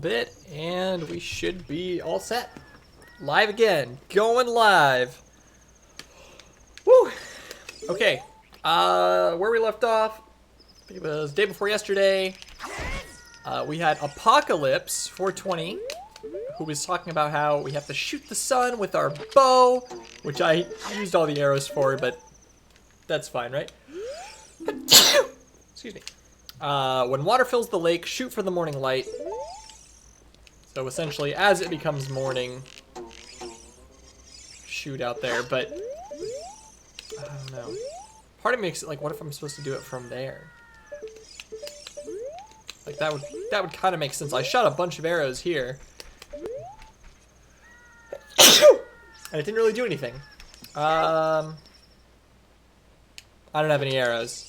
Bit, and we should be all set. Live again, going live. Woo! Okay, where we left off, I think it was day before yesterday. We had Apocalypse 420, who was talking about how we have to shoot the sun with our bow, which I used all the arrows for, but that's fine, right? Excuse me. When water fills the lake, shoot for the morning light. So essentially, as it becomes morning, shoot out there, but I don't know. Part of me makes it like, what if I'm supposed to do it from there? Like that would kind of make sense. I shot a bunch of arrows here, and it didn't really do anything. I don't have any arrows,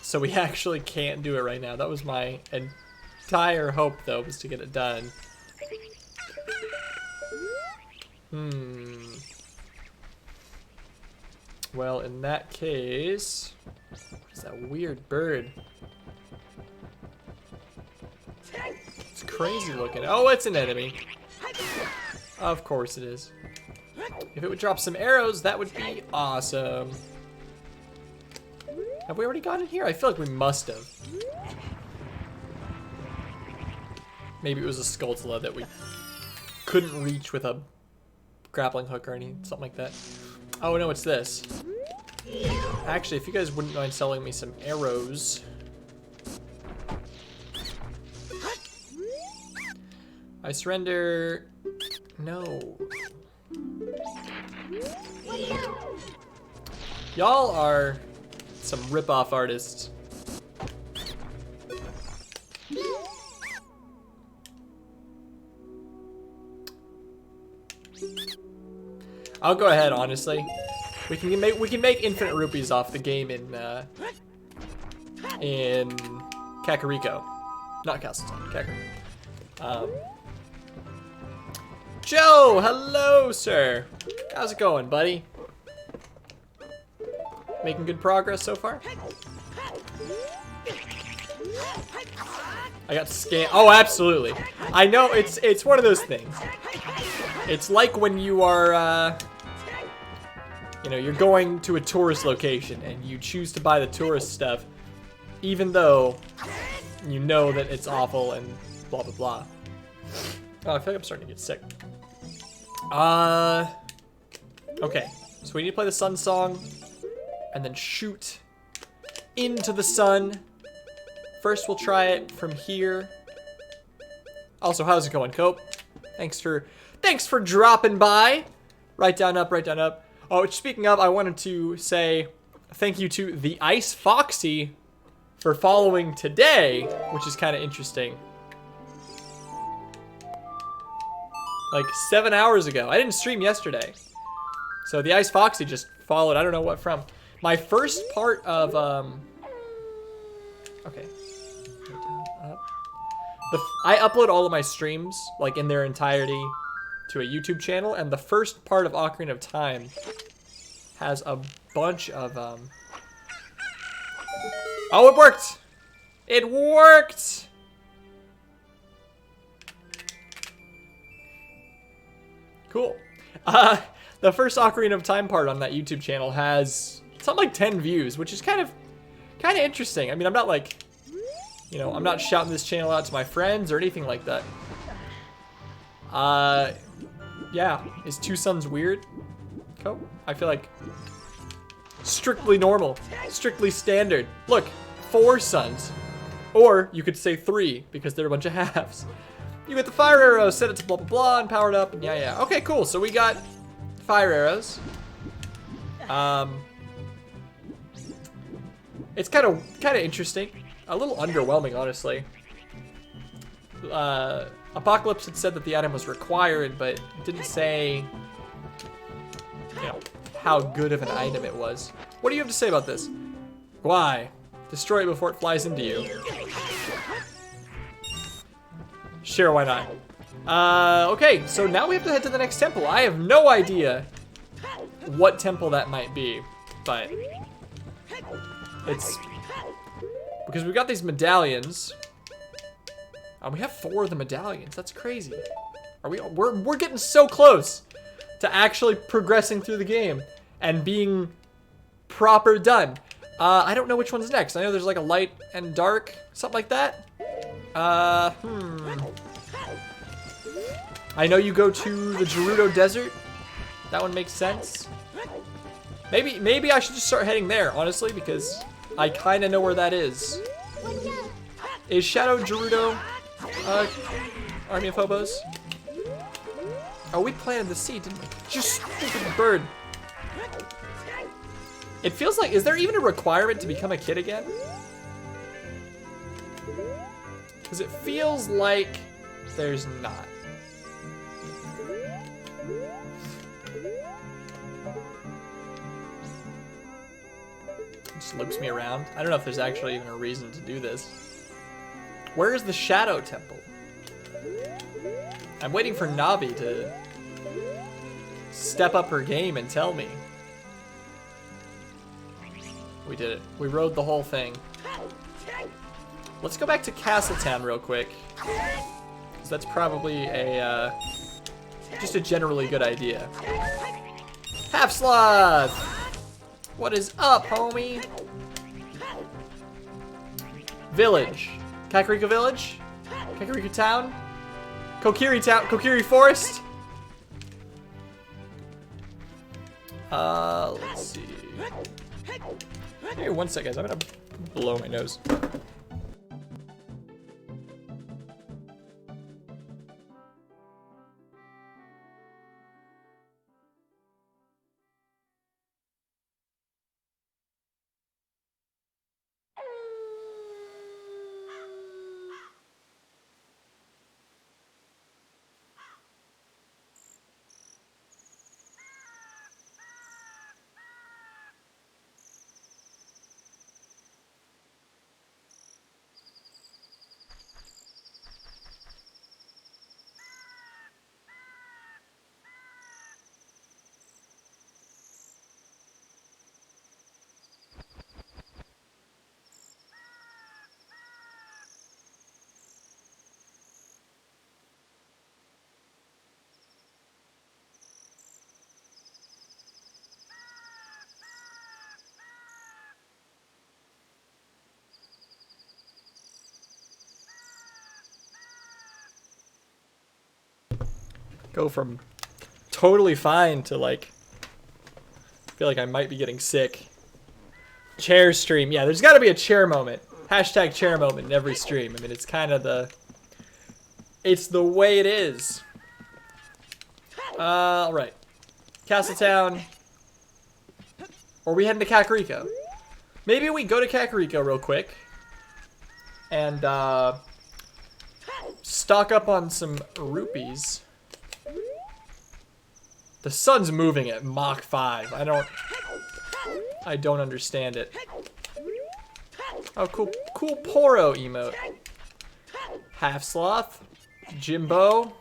so we actually can't do it right now. That was my entire hope, though, was to get it done. Well, in that case, what is that weird bird? It's crazy looking. Oh, it's an enemy. Of course it is. If it would drop some arrows, that would be awesome. Have we already gotten here? I feel like we must have. Maybe it was a Skulltula that we couldn't reach with a grappling hook or anything, something like that. Oh no, it's this. Actually, if you guys wouldn't mind selling me some arrows. I surrender. No. Y'all are some rip-off artists. I'll go ahead, honestly. We can make infinite rupees off the game in Kakariko. Not Castletown, Kakariko. Joe, hello, sir. How's it going, buddy? Making good progress so far? I got scanned. Oh, absolutely. I know it's one of those things. It's like when you are, you know, you're going to a tourist location and you choose to buy the tourist stuff, even though you know that it's awful and blah blah blah. Oh, I feel like I'm starting to get sick. Okay, so we need to play the sun song and then shoot into the sun. First, we'll try it from here. Also, how's it going, Cope? Thanks for dropping by. Right down up, right down up. Oh, speaking of, I wanted to say thank you to the Ice Foxy for following today, which is kind of interesting. Like 7 hours ago. I didn't stream yesterday. So the Ice Foxy just followed. I don't know what from. My first part of, okay. I upload all of my streams, like in their entirety, to a YouTube channel, and the first part of Ocarina of Time has a bunch of, oh, it worked! It worked! Cool. The first Ocarina of Time part on that YouTube channel has something like 10 views, which is kind of interesting. I mean, I'm not like, you know, I'm not shouting this channel out to my friends or anything like that. Yeah, is two suns weird? Cool. I feel like strictly normal, strictly standard. Look, 4 suns, or you could say 3 because they're a bunch of halves. You get the fire arrow, set it to blah blah blah, and powered up, and yeah. Okay, cool. So we got fire arrows. It's kind of interesting. A little underwhelming, honestly. Apocalypse had said that the item was required, but it didn't say, you know, how good of an item it was. What do you have to say about this? Why? Destroy it before it flies into you. Sure, why not? Okay, so now we have to head to the next temple. I have no idea what temple that might be, but it's because we got these medallions. We have 4 of the medallions. That's crazy. We're getting so close to actually progressing through the game and being proper done. I don't know which one's next. I know there's like a light and dark, something like that. I know you go to the Gerudo Desert. That one makes sense. Maybe I should just start heading there, honestly, because I kind of know where that is. Is Shadow Gerudo Army of Hobos? Oh, we planted the seed, didn't we? You stupid bird. It feels like, is there even a requirement to become a kid again? Because it feels like there's not. It just loops me around. I don't know if there's actually even a reason to do this. Where is the Shadow Temple? I'm waiting for Navi to step up her game and tell me. We did it. We rode the whole thing. Let's go back to Castletown real quick. Because that's probably a, just a generally good idea. Half Sloth! What is up, homie? Village. Kakariko Village? Kakariko Town? Kokiri Town? Kokiri Forest? Let's see. Hey, one sec, guys. I'm gonna blow my nose. Go from totally fine to like, I feel like I might be getting sick. Chair stream. Yeah, there's got to be a chair moment. Hashtag chair moment in every stream. I mean, it's kind of it's the way it is. All right. Castletown. Or we heading to Kakariko? Maybe we go to Kakariko real quick. And, stock up on some rupees. The sun's moving at Mach 5. I don't understand it. Oh, cool Poro emote. Half Sloth. Jimbo.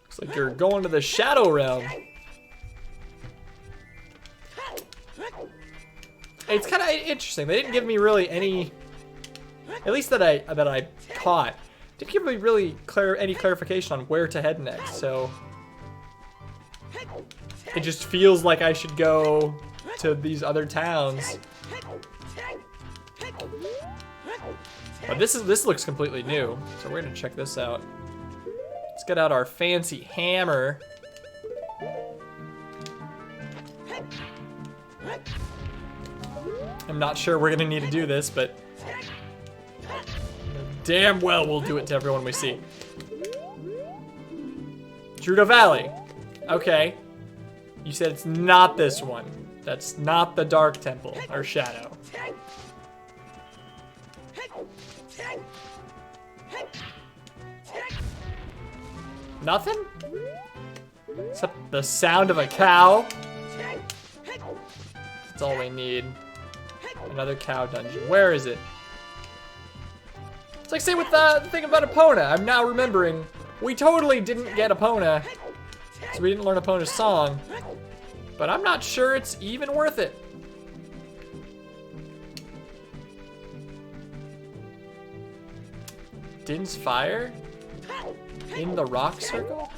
Looks like you're going to the Shadow Realm. It's kind of interesting. They didn't give me really any, at least that I caught, didn't give me really any clarification on where to head next. So it just feels like I should go to these other towns. But this looks completely new, so we're gonna check this out. Let's get out our fancy hammer. I'm not sure we're gonna need to do this, but damn well we'll do it to everyone we see. Gerudo Valley. Okay. You said it's not this one. That's not the Dark Temple, or Shadow. Nothing? Except the sound of a cow? That's all we need. Another cow dungeon. Where is it? It's like same with the thing about Epona. I'm now remembering we totally didn't get Epona, so we didn't learn Epona's song. But I'm not sure it's even worth it. Din's fire? In the rock circle?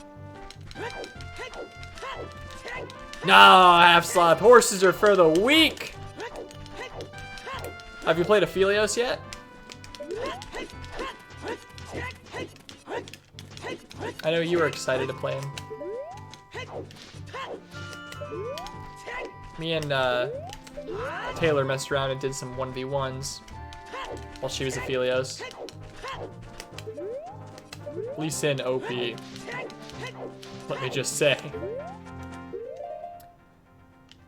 No, half-slop. Horses are for the weak. Have you played Aphelios yet? I know you were excited to play him. Me and Taylor messed around and did some 1v1s while she was Aphelios. Lee Sin OP. Let me just say.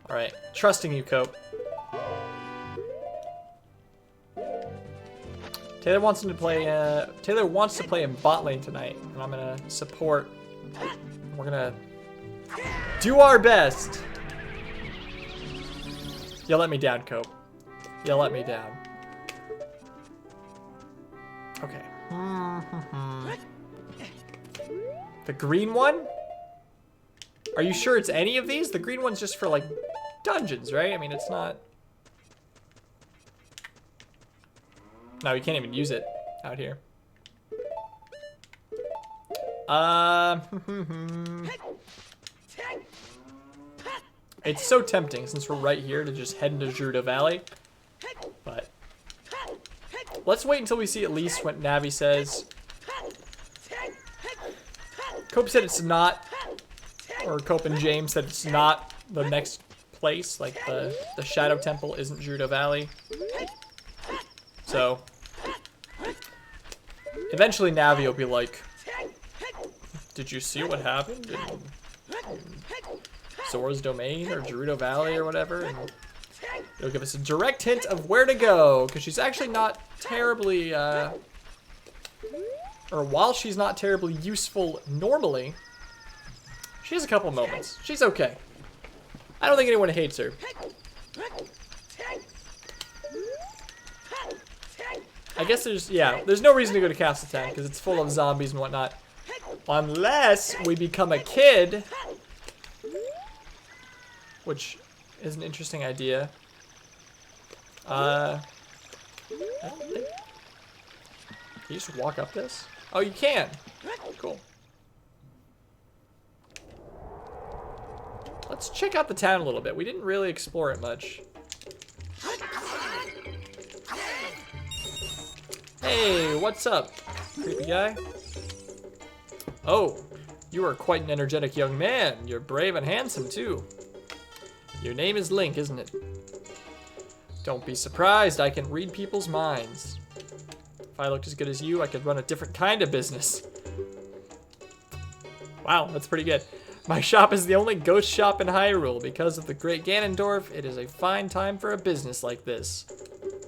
Alright, trusting you, Cope. Taylor wants to play in bot lane tonight, and I'm gonna support. We're gonna do our best. You let me down, Cope. You let me down. Okay. The green one? Are you sure it's any of these? The green one's just for, like, dungeons, right? I mean, it's not... No, you can't even use it out here. It's so tempting since we're right here to just head into Gerudo Valley. But let's wait until we see at least what Navi says. Cope said it's not, or Cope and James said it's not the next place. Like the Shadow Temple isn't Gerudo Valley. So eventually Navi will be like, did you see what happened in Zora's Domain or Gerudo Valley or whatever? And it'll give us a direct hint of where to go, because she's actually not terribly, or while she's not terribly useful normally, she has a couple moments. She's okay. I don't think anyone hates her. I guess there's no reason to go to Castle Town because it's full of zombies and whatnot. Unless we become a kid. Which is an interesting idea. I don't think... Can you just walk up this? Oh, you can. Cool. Let's check out the town a little bit. We didn't really explore it much. Hey, what's up, creepy guy? Oh, you are quite an energetic young man. You're brave and handsome, too. Your name is Link, isn't it? Don't be surprised, I can read people's minds. If I looked as good as you, I could run a different kind of business. Wow, that's pretty good. My shop is the only ghost shop in Hyrule. Because of the great Ganondorf, it is a fine time for a business like this.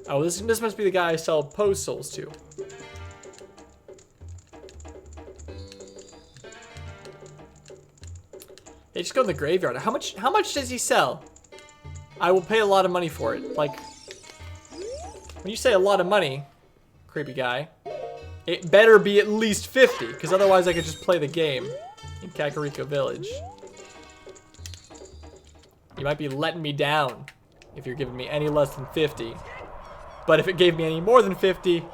Oh, this must be the guy I sell Poe souls to. Hey, just go in the graveyard. How much does he sell? I will pay a lot of money for it. Like, when you say a lot of money, creepy guy, it better be at least 50, because otherwise I could just play the game in Kakariko Village. You might be letting me down if you're giving me any less than 50. But if it gave me any more than 50,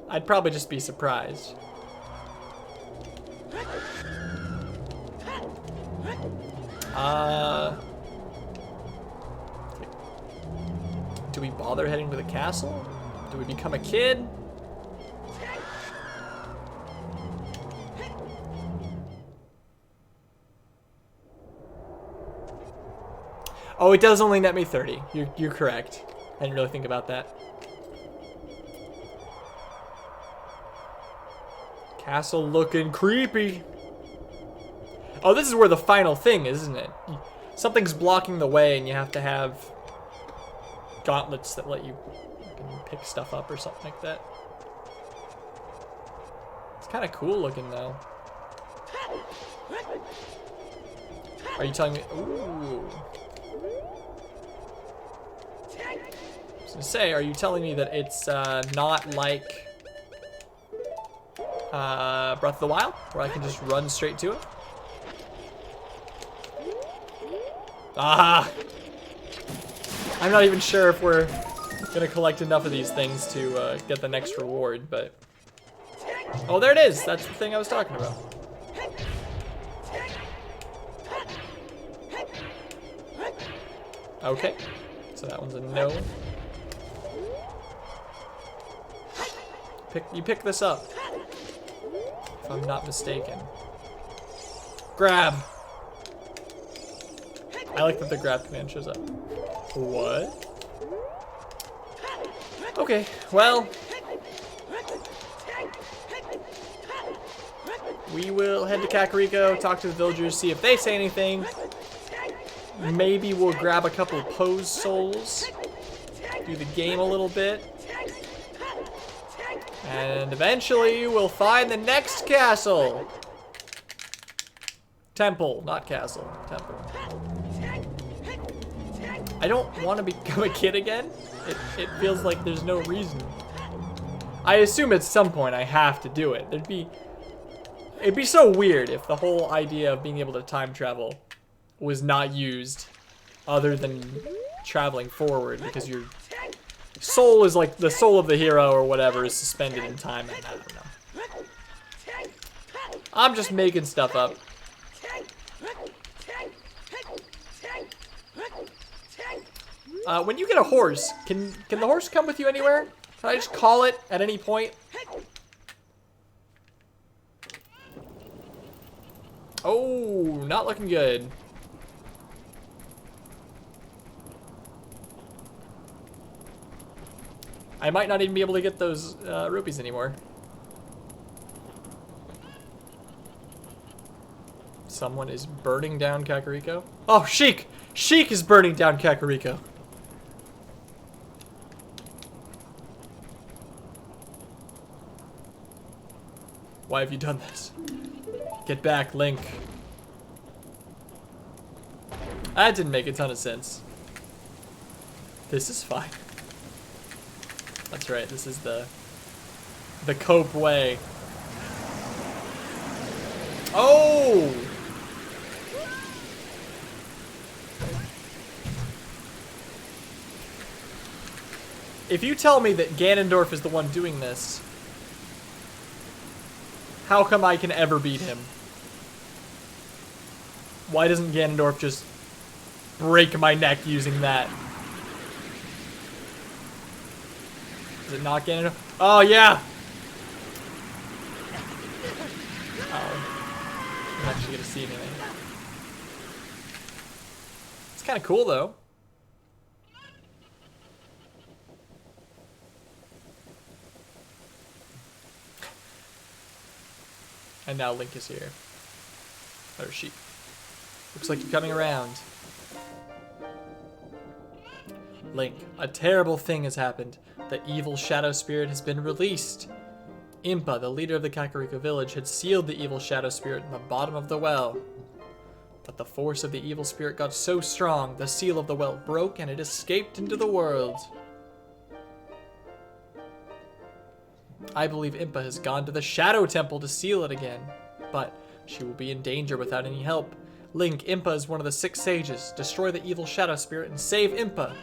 I'd probably just be surprised. Do we bother heading to the castle? Do we become a kid? Oh, it does only net me 30. You're correct. I didn't really think about that. Castle looking creepy. Oh, this is where the final thing is, isn't it? Something's blocking the way and you have to have gauntlets that let you pick stuff up or something like that. It's kind of cool looking though. Are you telling me? Ooh. I was gonna say, are you telling me that it's not like Breath of the Wild, where I can just run straight to it? Ah! I'm not even sure if we're gonna collect enough of these things to get the next reward, but Oh, there it is. That's the thing I was talking about. Okay. So that one's a no. You pick this up. If I'm not mistaken. Grab. I like that the grab command shows up. What? Okay, well. We will head to Kakariko, talk to the villagers, see if they say anything. Maybe we'll grab a couple ToZ souls. Do the game a little bit. And eventually we'll find the next castle. Temple, not castle. Temple. I don't want to become a kid again. It feels like there's no reason. I assume at some point I have to do it. It'd be so weird if the whole idea of being able to time travel was not used other than traveling forward, because your soul is like the soul of the hero or whatever is suspended in time, and I don't know. I'm just making stuff up. When you get a horse, can the horse come with you anywhere? Can I just call it at any point? Oh, not looking good. I might not even be able to get those rupees anymore. Someone is burning down Kakariko. Oh, Sheik! Sheik is burning down Kakariko. Why have you done this? Get back, Link. That didn't make a ton of sense. This is fine. That's right, this is the cope way. Oh! If you tell me that Ganondorf is the one doing this, how come I can ever beat him? Why doesn't Ganondorf just break my neck using that? Is it not Ganondorf? Oh, yeah! Oh. I'm actually gonna see anything. It's kind of cool, though. And now Link is here. Or she. Looks like you're coming around. Link, a terrible thing has happened. The evil shadow spirit has been released. Impa, the leader of the Kakariko village, had sealed the evil shadow spirit in the bottom of the well. But the force of the evil spirit got so strong, the seal of the well broke and it escaped into the world. I believe Impa has gone to the Shadow Temple to seal it again, but she will be in danger without any help. Link, Impa is one of the 6 sages. Destroy the evil shadow spirit and save Impa.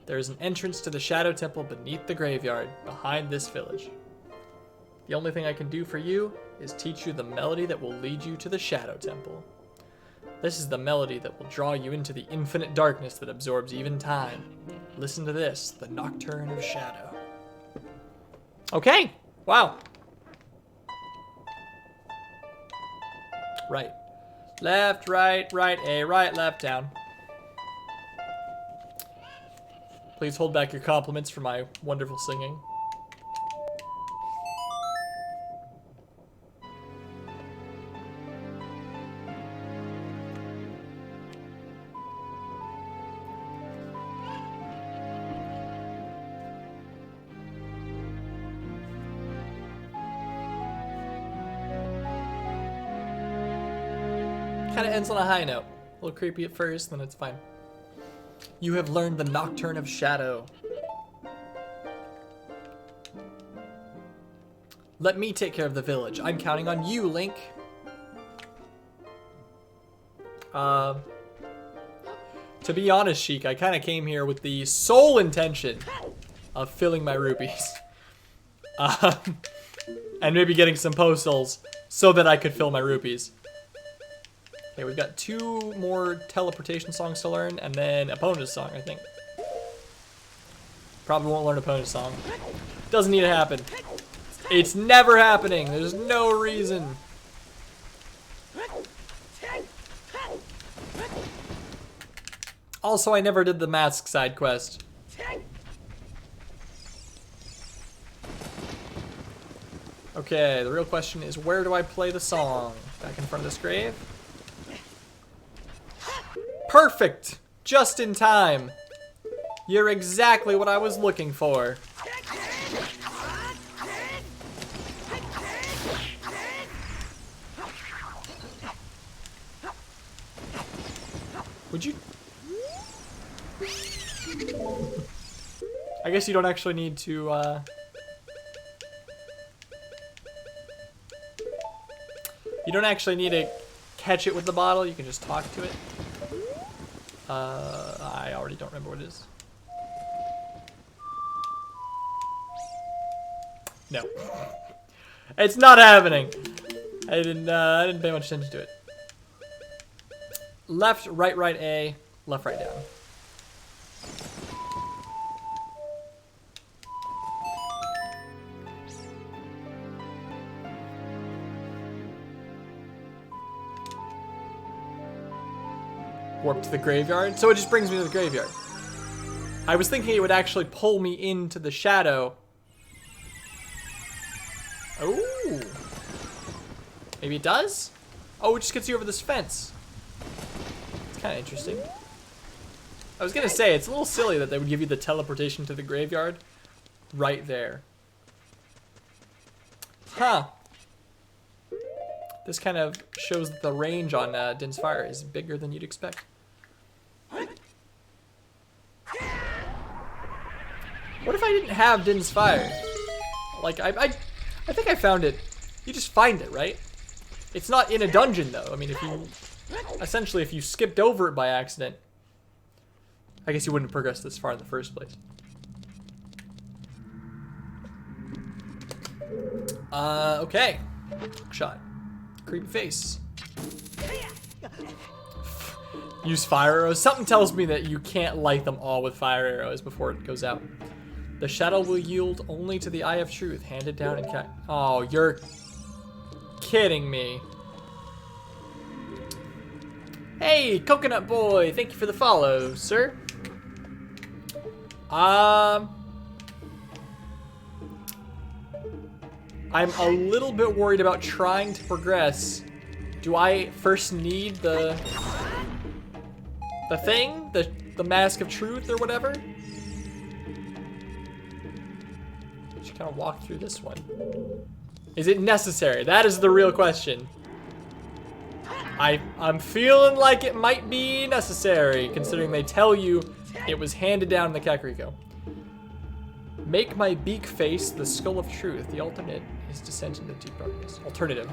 There is an entrance to the Shadow Temple beneath the graveyard, behind this village. The only thing I can do for you is teach you the melody that will lead you to the Shadow Temple. This is the melody that will draw you into the infinite darkness that absorbs even time. Listen to this, the Nocturne of Shadow. Okay, wow. Right. Left, right, right, A, right, left, down. Please hold back your compliments for my wonderful singing. Kind of ends on a high note. A little creepy at first, then it's fine. You have learned the Nocturne of Shadow. Let me take care of the village. I'm counting on you, Link. To be honest, Sheik, I kind of came here with the sole intention of filling my rupees. And maybe getting some postals so that I could fill my rupees. Okay, we've got 2 more teleportation songs to learn, and then Epona's song, I think. Probably won't learn Epona's song. Doesn't need to happen. It's never happening. There's no reason. Also, I never did the mask side quest. Okay, the real question is, where do I play the song? Back in front of this grave? Perfect! Just in time. You're exactly what I was looking for. Would you... I guess you don't actually need to, You don't actually need to catch it with the bottle, you can just talk to it. I already don't remember what it is. No. It's not happening. I didn't pay much attention to it. Left, right, right A, left, right down. Warp to the graveyard. So it just brings me to the graveyard. I was thinking it would actually pull me into the shadow. Oh. Maybe it does? Oh, it just gets you over this fence. It's kind of interesting. I was going to say, it's a little silly that they would give you the teleportation to the graveyard right there. Huh. This kind of shows that the range on Din's Fire is bigger than you'd expect. What if I didn't have Din's Fire? Like, I think I found it. You just find it, right? It's not in a dungeon, though. I mean, if you... Essentially, if you skipped over it by accident, I guess you wouldn't progress this far in the first place. Okay. Shot. Creepy face. Use fire arrows. Something tells me that you can't light them all with fire arrows before it goes out. The shadow will yield only to the Eye of Truth, handed down in cat. Oh, you're kidding me. Hey, Coconut Boy, thank you for the follow, sir. I'm a little bit worried about trying to progress. Do I first need the thing? The Mask of Truth or whatever? Just kind of walk through this one. Is it necessary? That is the real question. I'm feeling like it might be necessary, considering they tell you it was handed down in the Kakariko. Make my beak face the skull of truth. The alternate is descent into deep darkness. Alternative.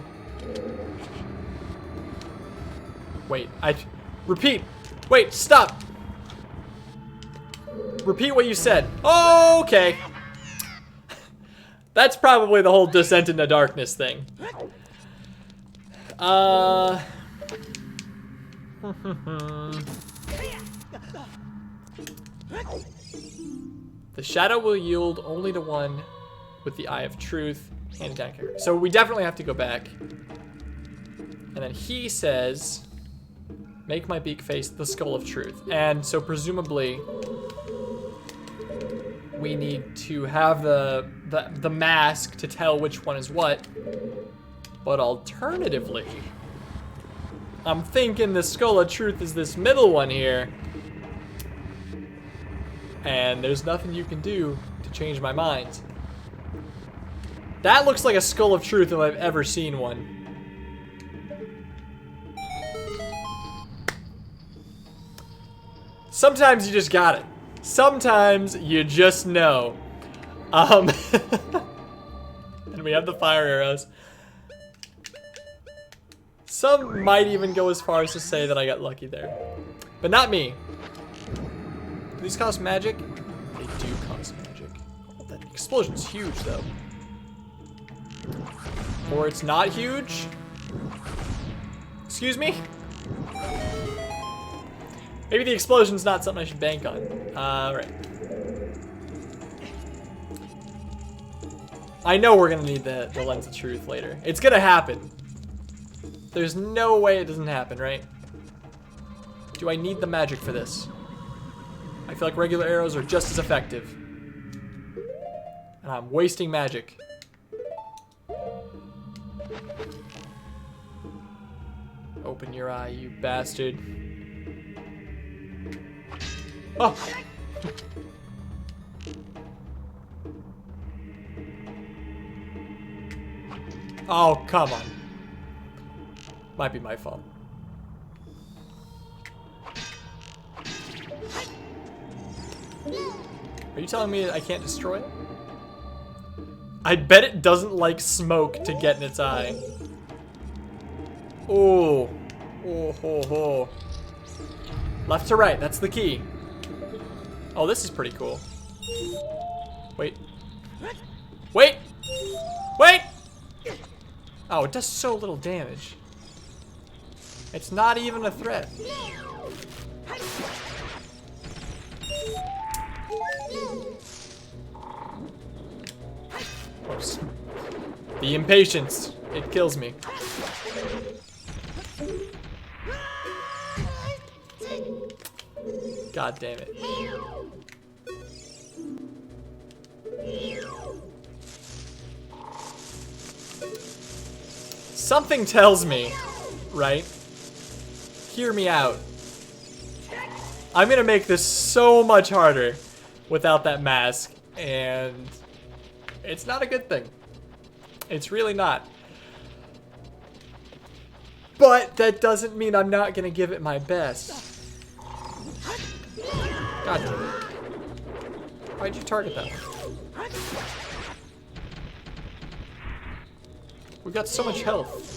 Wait, repeat. Wait, stop. Repeat what you said. Oh, okay. That's probably the whole descent into darkness thing. The shadow will yield only to one with the Eye of Truth. Handed down character. So we definitely have to go back. And then he says, make my beak face the skull of truth. And so presumably we need to have the mask to tell which one is what. But alternatively, I'm thinking the skull of truth is this middle one here. And there's nothing you can do to change my mind. That looks like a skull of truth if I've ever seen one. Sometimes you just got it. Sometimes you just know. And we have the fire arrows. Some might even go as far as to say that I got lucky there. But not me. Do these cost magic? They do cost magic. Oh, that explosion's huge, though. Or it's not huge. Excuse me? Maybe the explosion's not something I should bank on. Right. I know we're gonna need the lens of truth later. It's gonna happen. There's no way it doesn't happen, right? Do I need the magic for this? I feel like regular arrows are just as effective. And I'm wasting magic. Open your eye, you bastard. Oh! Oh, come on. Might be my fault. Are you telling me I can't destroy it? I bet it doesn't like smoke to get in its eye. Oh. Oh, ho, ho. Left to right, that's the key. Oh, this is pretty cool. Wait. Wait! Wait! Oh, it does so little damage. It's not even a threat. Oops. The impatience. It kills me. God damn it. Something tells me, right? Hear me out. I'm gonna make this so much harder without that mask, and it's not a good thing. It's really not. But that doesn't mean I'm not gonna give it my best. God damn it. Why'd you target that? We got so much health.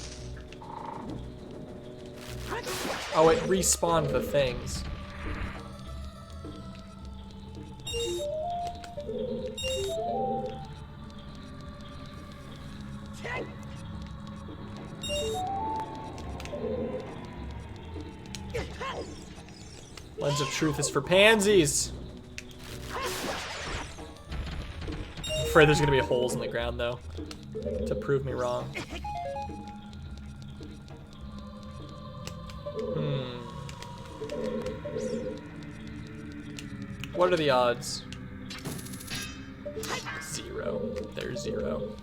Oh, it respawned the things. Lens of truth is for pansies. I'm afraid there's gonna be holes in the ground though, to prove me wrong. What are the odds? 0. There's 0.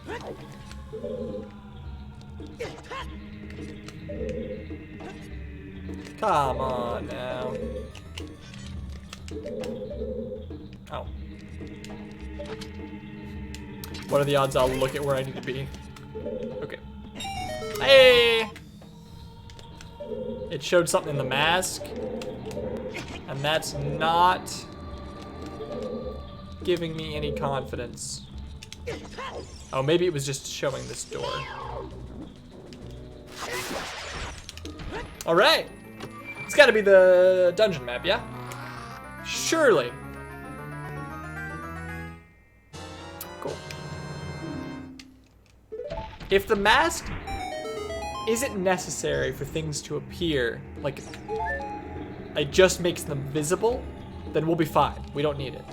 Come on now. Oh. What are the odds I'll look at where I need to be? Okay. Hey! It showed something in the mask. And that's not giving me any confidence. Oh, maybe it was just showing this door. All right. It's gotta be the dungeon map, yeah? Surely. Cool. If the mask isn't necessary for things to appear, like it just makes them visible, then we'll be fine. We don't need it.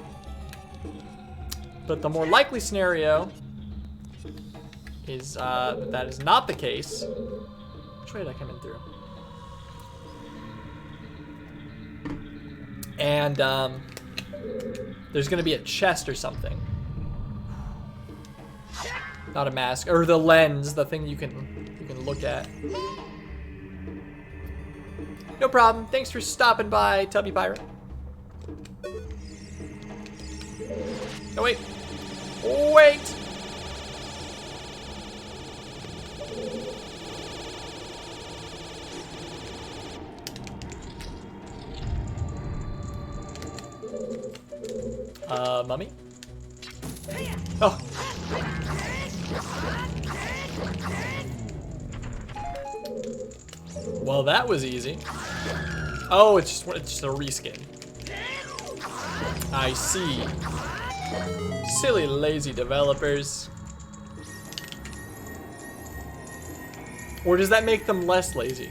But the more likely scenario is that is not the case. Which way did I come in through? And there's gonna be a chest or something. Not a mask, or the lens, the thing you can look at. No problem. Thanks for stopping by, Tubby Pirate. No, wait. Wait! Mummy? Oh. Well, that was easy. Oh, it's just a reskin. I see. Silly, lazy developers. Or does that make them less lazy?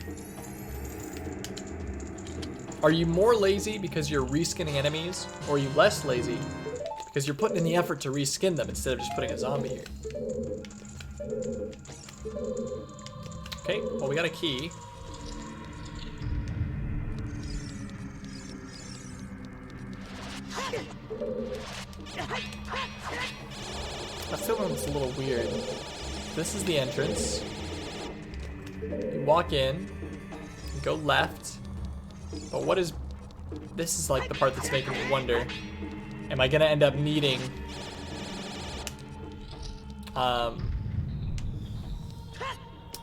Are you more lazy because you're reskinning enemies? Or are you less lazy because you're putting in the effort to reskin them instead of just putting a zombie here? Okay, well we got a key. That feeling is a little weird. This is the entrance. You walk in, you go left, but what is... This is like the part that's making me wonder. Am I gonna end up needing...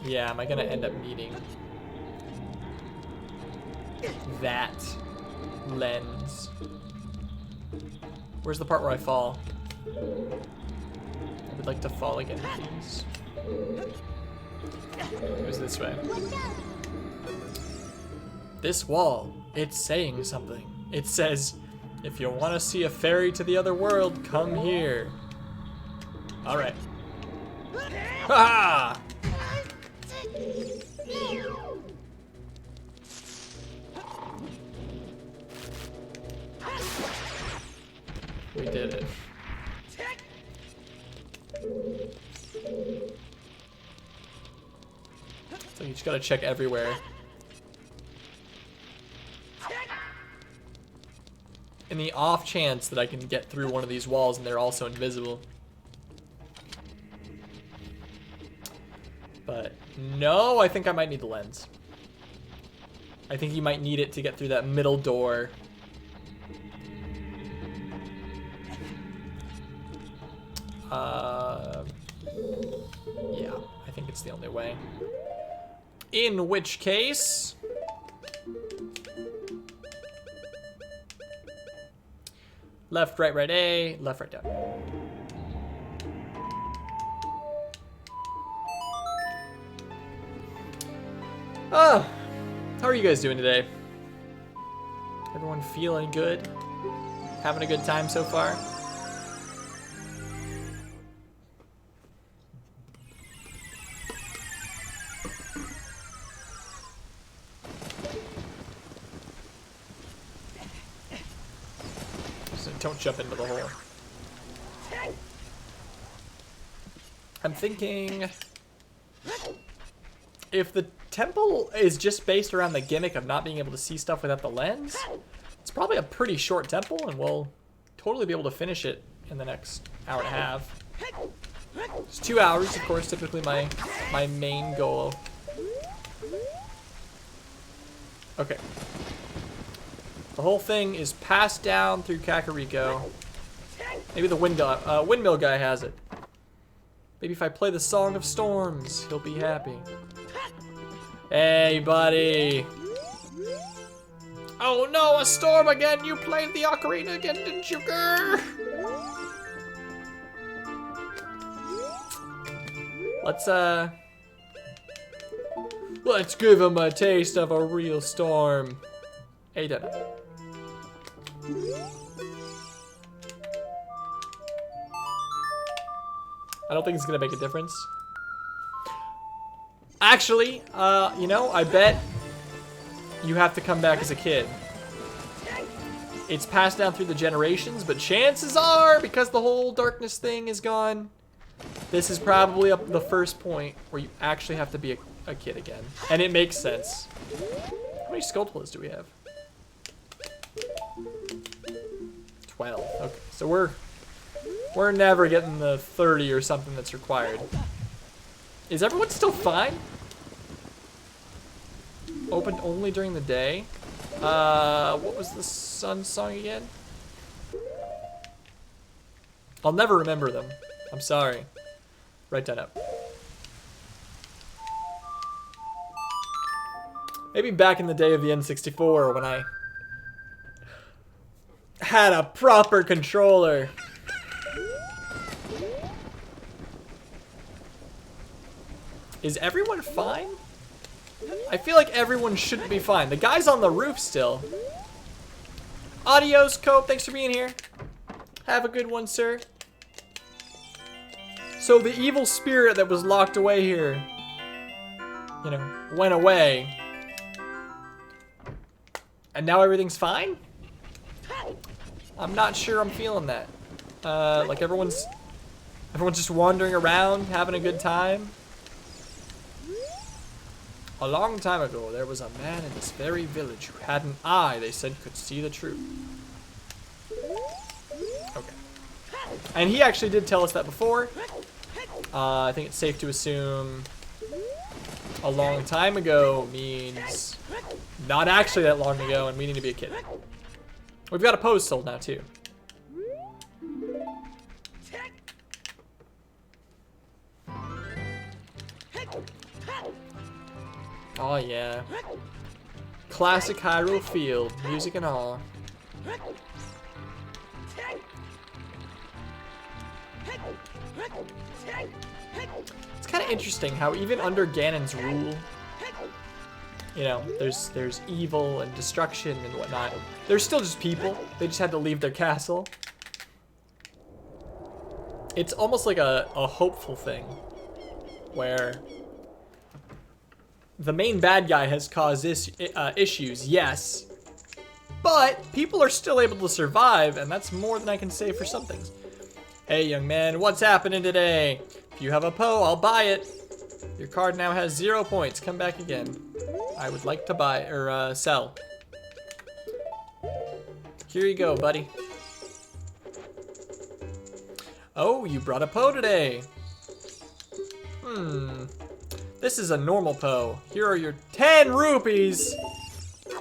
Yeah, am I gonna end up needing that lens? Where's the part where I fall? I would like to fall again, please. It was this way. This wall, it's saying something. It says, if you want to see a ferry to the other world, come here. Alright. Ha! We did it. So you just gotta check everywhere. In the off chance that I can get through one of these walls and they're also invisible. But no, I think I might need the lens. I think you might need it to get through that middle door. Yeah, I think it's the only way. In which case... Left, right, right, A. Left, right, down. Oh, how are you guys doing today? Everyone feeling good? Having a good time so far? So don't jump into the hole. I'm thinking... If the temple is just based around the gimmick of not being able to see stuff without the lens, it's probably a pretty short temple, and we'll totally be able to finish it in the next hour and a half. It's 2 hours, of course, typically my main goal. Okay. The whole thing is passed down through Kakariko. Maybe the windmill guy has it. Maybe if I play the Song of Storms, he'll be happy. Hey, buddy. Oh no, a storm again! You played the Ocarina again, didn't you, grr? Let's give him a taste of a real storm. Hey, Dana. I don't think it's gonna make a difference. Actually, you know, I bet you have to come back as a kid. It's passed down through the generations, but chances are, because the whole darkness thing is gone, this is probably up the first point where you actually have to be a kid again. And it makes sense. How many sculptures do we have? 12. Okay, so we're never getting the 30 or something that's required. Is everyone still fine? Opened only during the day. What was the sun song again? I'll never remember them. I'm sorry. Write that up. Maybe back in the day of the N64 when I had a proper controller. Is everyone fine? I feel like everyone should be fine. The guy's on the roof still. Adios, Cope. Thanks for being here. Have a good one, sir. So the evil spirit that was locked away here you know, went away. And now everything's fine? I'm not sure I'm feeling that. Like everyone's just wandering around, having a good time. A long time ago, there was a man in this very village who had an eye they said could see the truth. Okay. And he actually did tell us that before. I think it's safe to assume a long time ago means not actually that long ago, and we need to be a kid. We've got a pose sold now, too. Oh, yeah. Classic Hyrule Field, music and all. It's kind of interesting how even under Ganon's rule, you know, there's evil and destruction and whatnot. They're still just people. They just had to leave their castle. It's almost like a hopeful thing where the main bad guy has caused issues, yes, but people are still able to survive, and that's more than I can say for some things. Hey, young man, what's happening today? If you have a Poe, I'll buy it. Your card now has 0 points. Come back again. I would like to buy, or sell. Here you go, buddy. Oh, you brought a Poe today. This is a normal Poe. Here are your 10 rupees.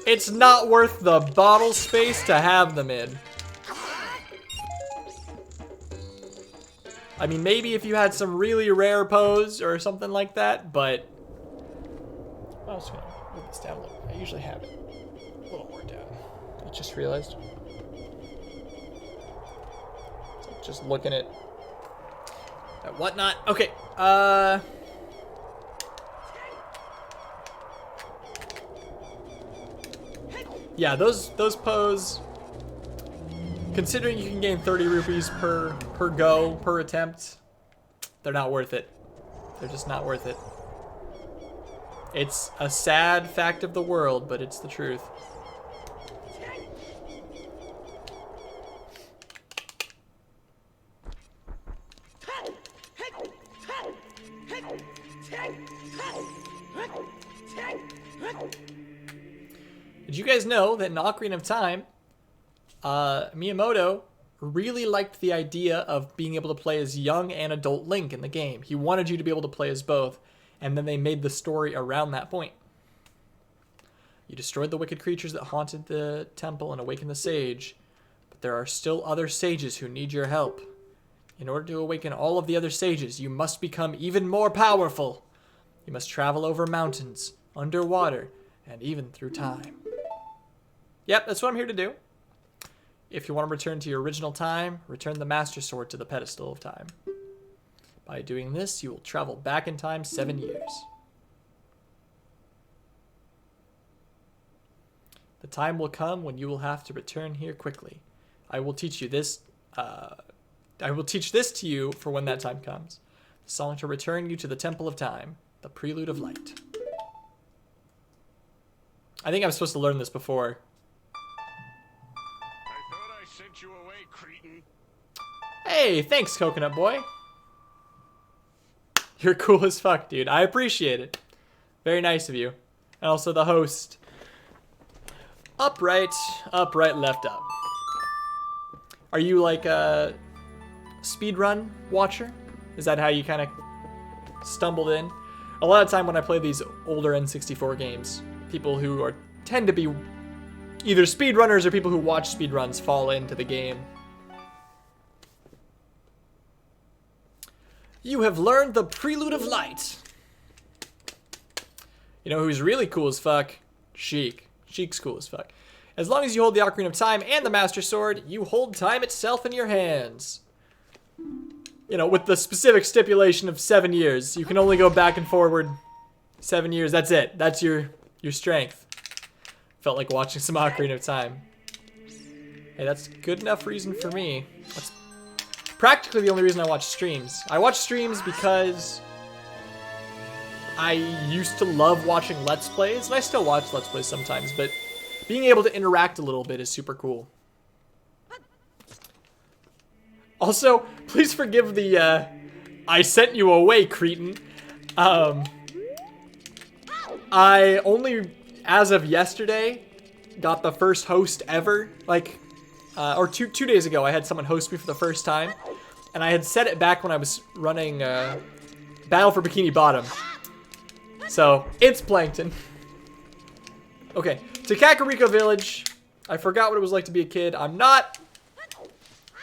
It's not worth the bottle space to have them in. I mean, maybe if you had some really rare Poes or something like that, but I was gonna move this down a little. I usually have it a little more down. I just realized. Just looking at whatnot. Okay. Yeah, those Poes. Considering you can gain 30 rupees per attempt, they're not worth it. They're just not worth it. It's a sad fact of the world, but it's the truth. Did you guys know that in Ocarina of Time, Miyamoto really liked the idea of being able to play as young and adult Link in the game. He wanted you to be able to play as both, and then they made the story around that point. You destroyed the wicked creatures that haunted the temple and awakened the sage, but there are still other sages who need your help. In order to awaken all of the other sages, you must become even more powerful. You must travel over mountains, underwater, and even through time. Yep, that's what I'm here to do. If you want to return to your original time, return the Master Sword to the pedestal of time. By doing this, you will travel back in time 7 years. The time will come when you will have to return here quickly. I will teach this to you for when that time comes. The song to return you to the Temple of Time, the Prelude of Light. I think I'm supposed to learn this before. You away, cretin. Hey, thanks, Coconut Boy. You're cool as fuck, dude. I appreciate it. Very nice of you. And also the host. Up, right, left, up. Are you like a speedrun watcher? Is that how you kind of stumbled in? A lot of time when I play these older N64 games, people who tend to be either speedrunners or people who watch speedruns fall into the game. You have learned the Prelude of Light. You know who's really cool as fuck? Sheik. Sheik's cool as fuck. As long as you hold the Ocarina of Time and the Master Sword, you hold time itself in your hands. You know, with the specific stipulation of 7 years. You can only go back and forward 7 years. That's it. That's your strength. Felt like watching some Ocarina of Time. Hey, that's good enough reason for me. That's practically the only reason I watch streams. I watch streams because I used to love watching Let's Plays, and I still watch Let's Plays sometimes, but being able to interact a little bit is super cool. Also, please forgive the, I sent you away, cretin. I only, as of yesterday, got the first host ever, like, or two days ago, I had someone host me for the first time, and I had set it back when I was running, Battle for Bikini Bottom. So, it's Plankton. Okay, to Kakariko Village. I forgot what it was like to be a kid. I'm not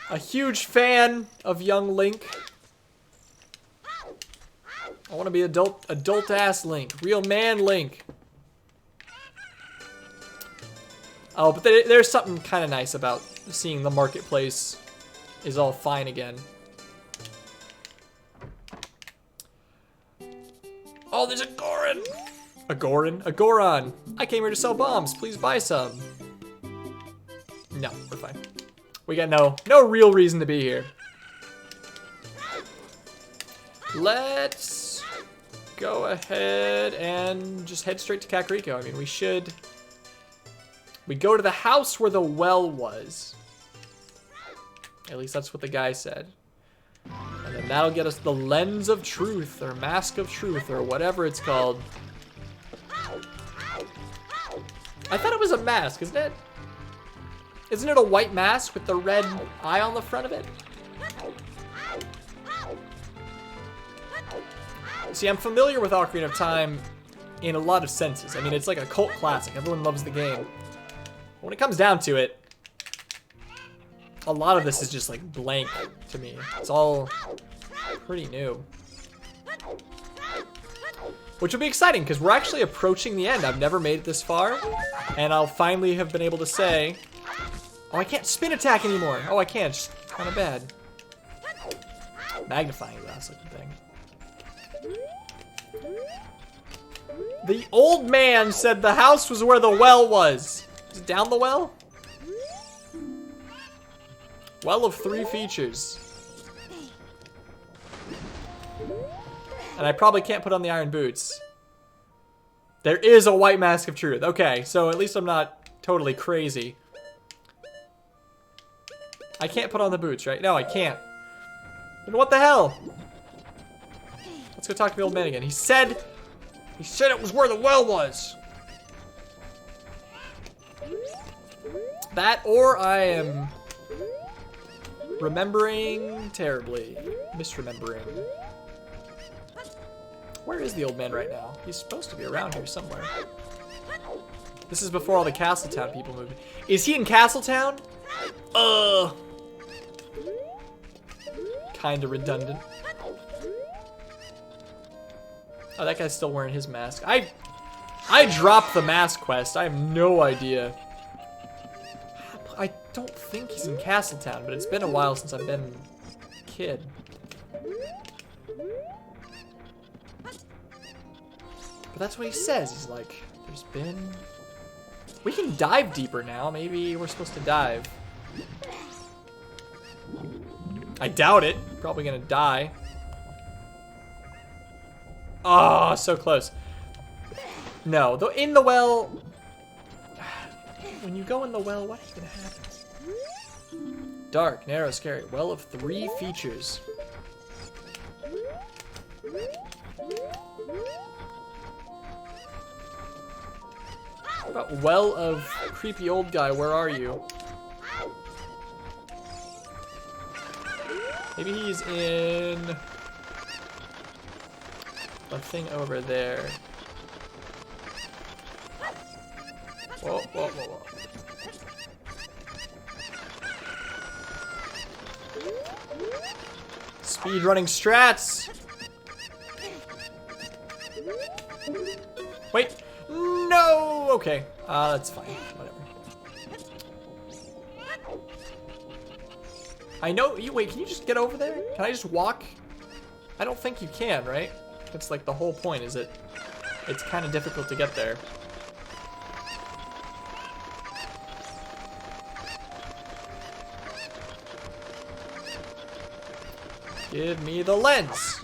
a huge fan of young Link. I want to be adult-ass Link. Real man Link. Oh, but there's something kind of nice about seeing the marketplace is all fine again. Oh, there's a Goron! A Goron? A Goron! I came here to sell bombs. Please buy some. No, we're fine. We got no real reason to be here. Let's go ahead and just head straight to Kakariko. I mean, we go to the house where the well was. At least that's what the guy said. And then that'll get us the Lens of Truth, or Mask of Truth, or whatever it's called. I thought it was a mask, isn't it? Isn't it a white mask with the red eye on the front of it? See, I'm familiar with Ocarina of Time in a lot of senses. I mean, it's like a cult classic. Everyone loves the game. When it comes down to it, a lot of this is just like blank to me. It's all pretty new. Which will be exciting because we're actually approaching the end. I've never made it this far. And I'll finally have been able to say, oh, I can't spin attack anymore. Oh, I can't. It's kind of bad. Magnifying glass looking thing. The old man said the house was where the well was. Is it down the well? Well of 3 features. And I probably can't put on the iron boots. There is a white mask of truth. Okay, so at least I'm not totally crazy. I can't put on the boots, right? No, I can't. Then what the hell? Let's go talk to the old man again. He said it was where the well was. That, or I am remembering terribly. Misremembering. Where is the old man right now? He's supposed to be around here somewhere. This is before all the Castletown people moved. Is he in Castletown? Kinda redundant. Oh, that guy's still wearing his mask. I dropped the mask quest. I have no idea. I don't think he's in Castletown, but it's been a while since I've been a kid. But that's what he says. He's like, there's been... We can dive deeper now. Maybe we're supposed to dive. I doubt it. Probably gonna die. Oh, so close. No, though in the well... When you go in the well, what even happens? Dark, narrow, scary. Well of 3 features. What about well of creepy old guy? Where are you? Maybe he's in the thing over there. Whoa, whoa, whoa, whoa. Speed running strats. Wait, no. Okay, that's fine. Whatever. I know you. Wait, can you just get over there? Can I just walk? I don't think you can, right? That's like the whole point. Is it? It's kind of difficult to get there. Give me the lens.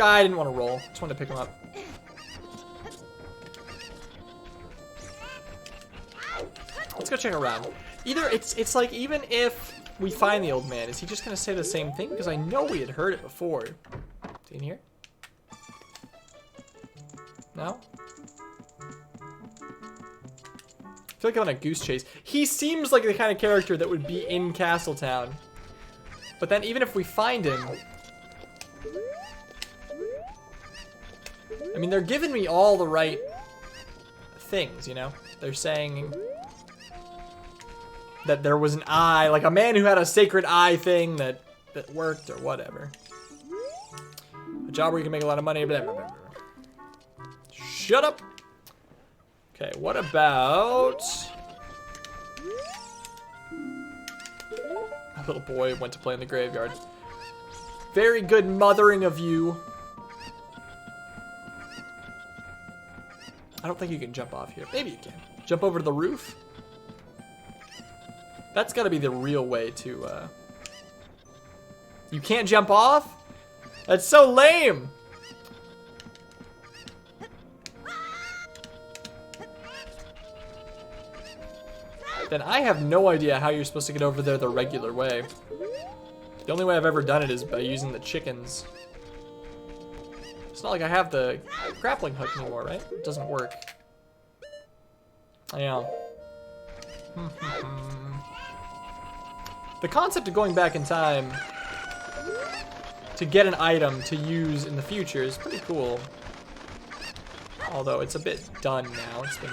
I didn't want to roll. Just wanted to pick him up. Let's go check around. Either it's like, even if we find the old man, is he just gonna say the same thing? Because I know we had heard it before. Is he in here? No? I feel like I'm on a goose chase. He seems like the kind of character that would be in Castletown. But then even if we find him, I mean, they're giving me all the right things, you know? They're saying that there was an eye, like a man who had a sacred eye thing that worked or whatever. A job where you can make a lot of money. Blah, blah, blah, blah. Shut up. Okay, what about... A little boy went to play in the graveyard. Very good mothering of you. I don't think you can jump off here. Maybe you can. Jump over to the roof? That's gotta be the real way to, You can't jump off? That's so lame! Then I have no idea how you're supposed to get over there the regular way. The only way I've ever done it is by using the chickens. It's not like I have the grappling hook anymore, right? It doesn't work. Yeah. The concept of going back in time to get an item to use in the future is pretty cool. Although it's a bit done now. It's been...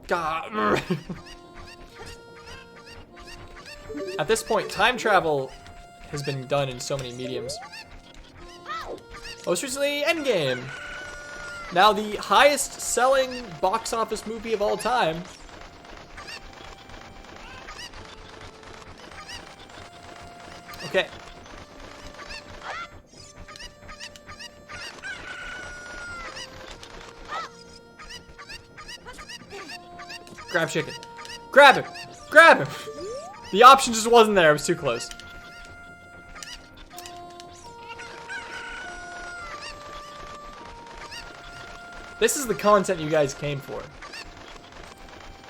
God. At this point, time travel has been done in so many mediums. Most recently, Endgame. Now the highest selling box office movie of all time. Okay. Grab chicken. Grab him! Grab him! The option just wasn't there. It was too close. This is the content you guys came for.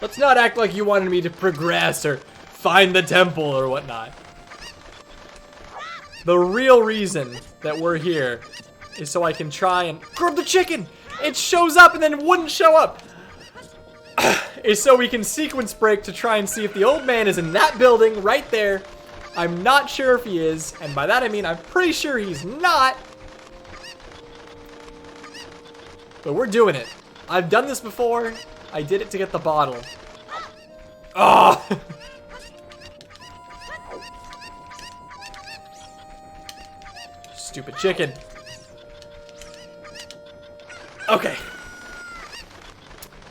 Let's not act like you wanted me to progress or find the temple or whatnot. The real reason that we're here is so I can try and grab the chicken. It shows up and then it wouldn't show up. Is so we can sequence break to try and see if the old man is in that building right there. I'm not sure if he is, and by that I mean I'm pretty sure he's not. But we're doing it. I've done this before. I did it to get the bottle. Oh! Stupid chicken. Okay.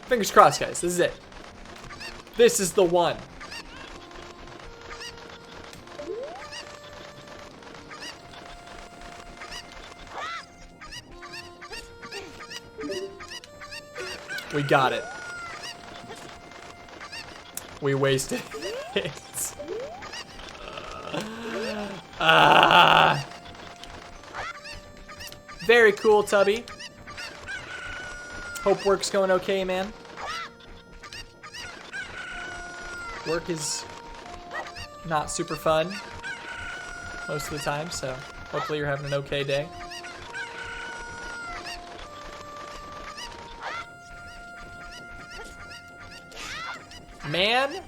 Fingers crossed, guys. This is it. This is the one. We got it. We wasted it. Very cool, Tubby. Hope work's going okay, man. Work is not super fun most of the time, so hopefully you're having an okay day. Man,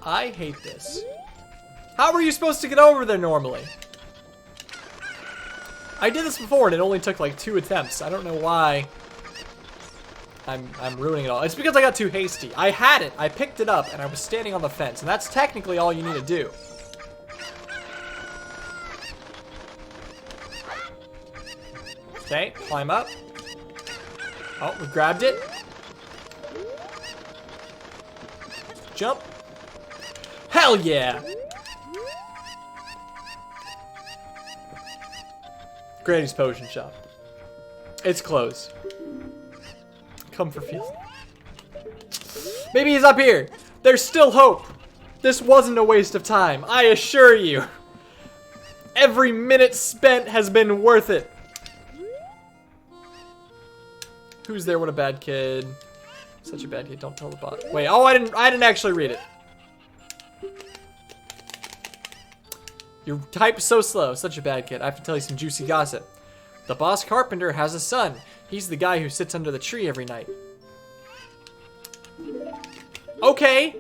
I hate this. How were you supposed to get over there normally? I did this before and it only took like 2 attempts. I don't know why I'm ruining it all. It's because I got too hasty. I had it, I picked it up, and I was standing on the fence, and that's technically all you need to do. Okay, climb up. Oh, we grabbed it. Jump. Hell yeah! Granny's Potion Shop. It's closed. Come for field. Maybe he's up here. There's still hope. This wasn't a waste of time. I assure you. Every minute spent has been worth it. Who's there? What a bad kid. Such a bad kid. Don't tell the bot. Wait. Oh, I didn't actually read it. Your type's so slow. Such a bad kid. I have to tell you some juicy gossip. The boss carpenter has a son. He's the guy who sits under the tree every night. Okay.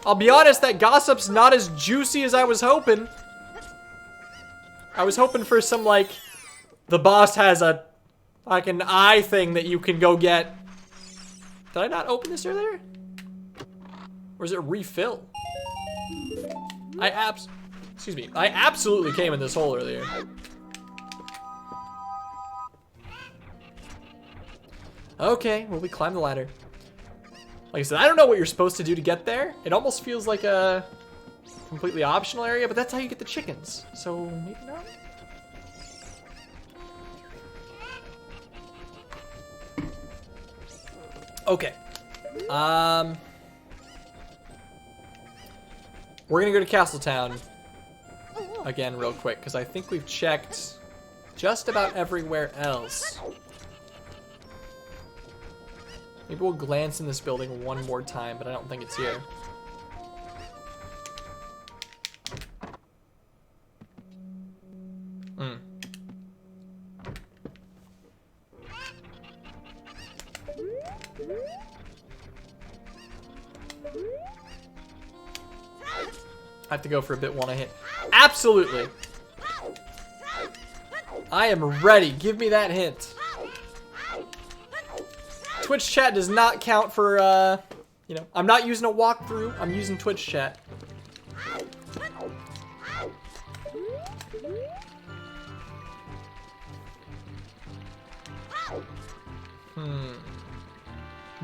I'll be honest, that gossip's not as juicy as I was hoping. I was hoping for some, like, the boss has a, like, an eye thing that you can go get. Did I not open this earlier? Or is it refill? I absolutely came in this hole earlier. Okay, well, we climb the ladder. Like I said, I don't know what you're supposed to do to get there. It almost feels like a completely optional area, but that's how you get the chickens. So, maybe not? Okay. We're gonna go to Castletown again real quick, because I think we've checked just about everywhere else. Maybe we'll glance in this building one more time, but I don't think it's here. I have to go for a bit one I hit. Absolutely. I am ready. Give me that hint. Twitch chat does not count for, you know, I'm not using a walkthrough. I'm using Twitch chat.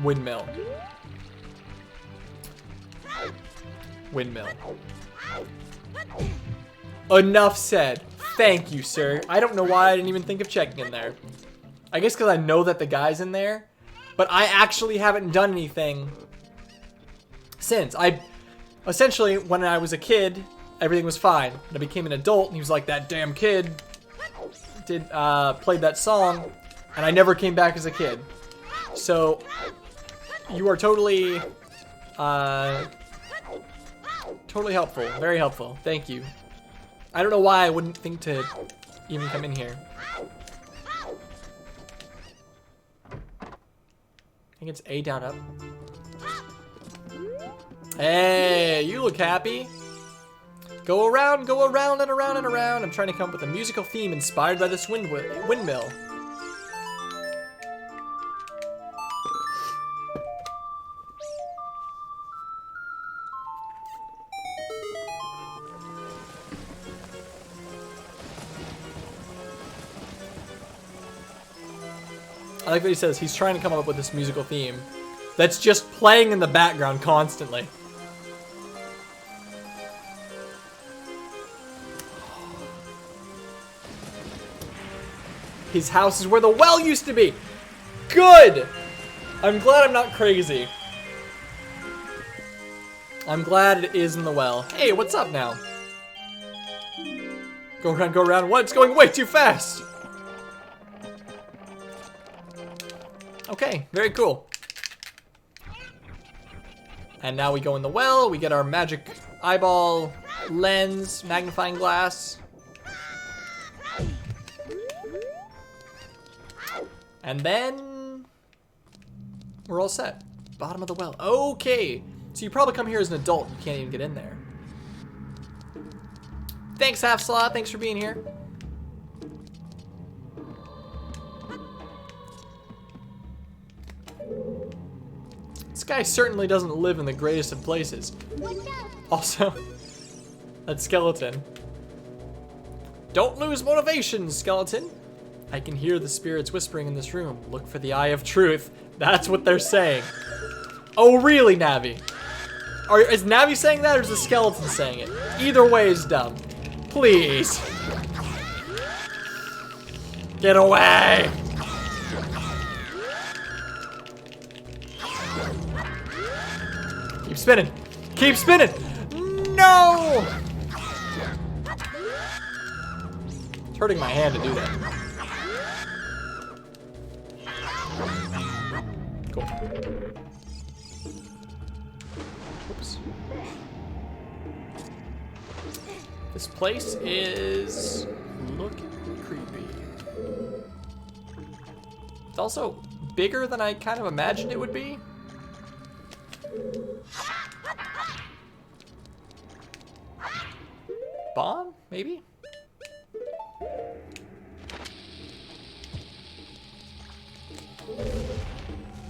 Windmill. Windmill. Enough said. Thank you, sir. I don't know why I didn't even think of checking in there. I guess because I know that the guy's in there, but I actually haven't done anything since. Essentially, when I was a kid, everything was fine. When I became an adult, and he was like, that damn kid played that song, and I never came back as a kid. So, you are totally, totally helpful. Very helpful. Thank you. I don't know why I wouldn't think to even come in here. I think it's A down up. Hey, you look happy. Go around and around and around. I'm trying to come up with a musical theme inspired by this windmill. I like that he says he's trying to come up with this musical theme that's just playing in the background constantly. His house is where the well used to be. Good! I'm glad I'm not crazy. I'm glad it is in the well. Hey, what's up now? Go around, go around. What? It's going way too fast. Okay, very cool. And now we go in the well, we get our magic eyeball lens, magnifying glass. And then we're all set. Bottom of the well. Okay. So you probably come here as an adult, you can't even get in there. Thanks, Half Slot. Thanks for being here. This guy certainly doesn't live in the greatest of places. Also, that skeleton. Don't lose motivation, skeleton. I can hear the spirits whispering in this room. Look for the eye of truth. That's what they're saying. Oh, really, Navi? Is Navi saying that, or is the skeleton saying it? Either way is dumb. Please. Get away. Keep spinning. Keep spinning. No! It's hurting my hand to do that. Cool. Oops. This place is looking creepy. It's also bigger than I kind of imagined it would be. Bomb, maybe?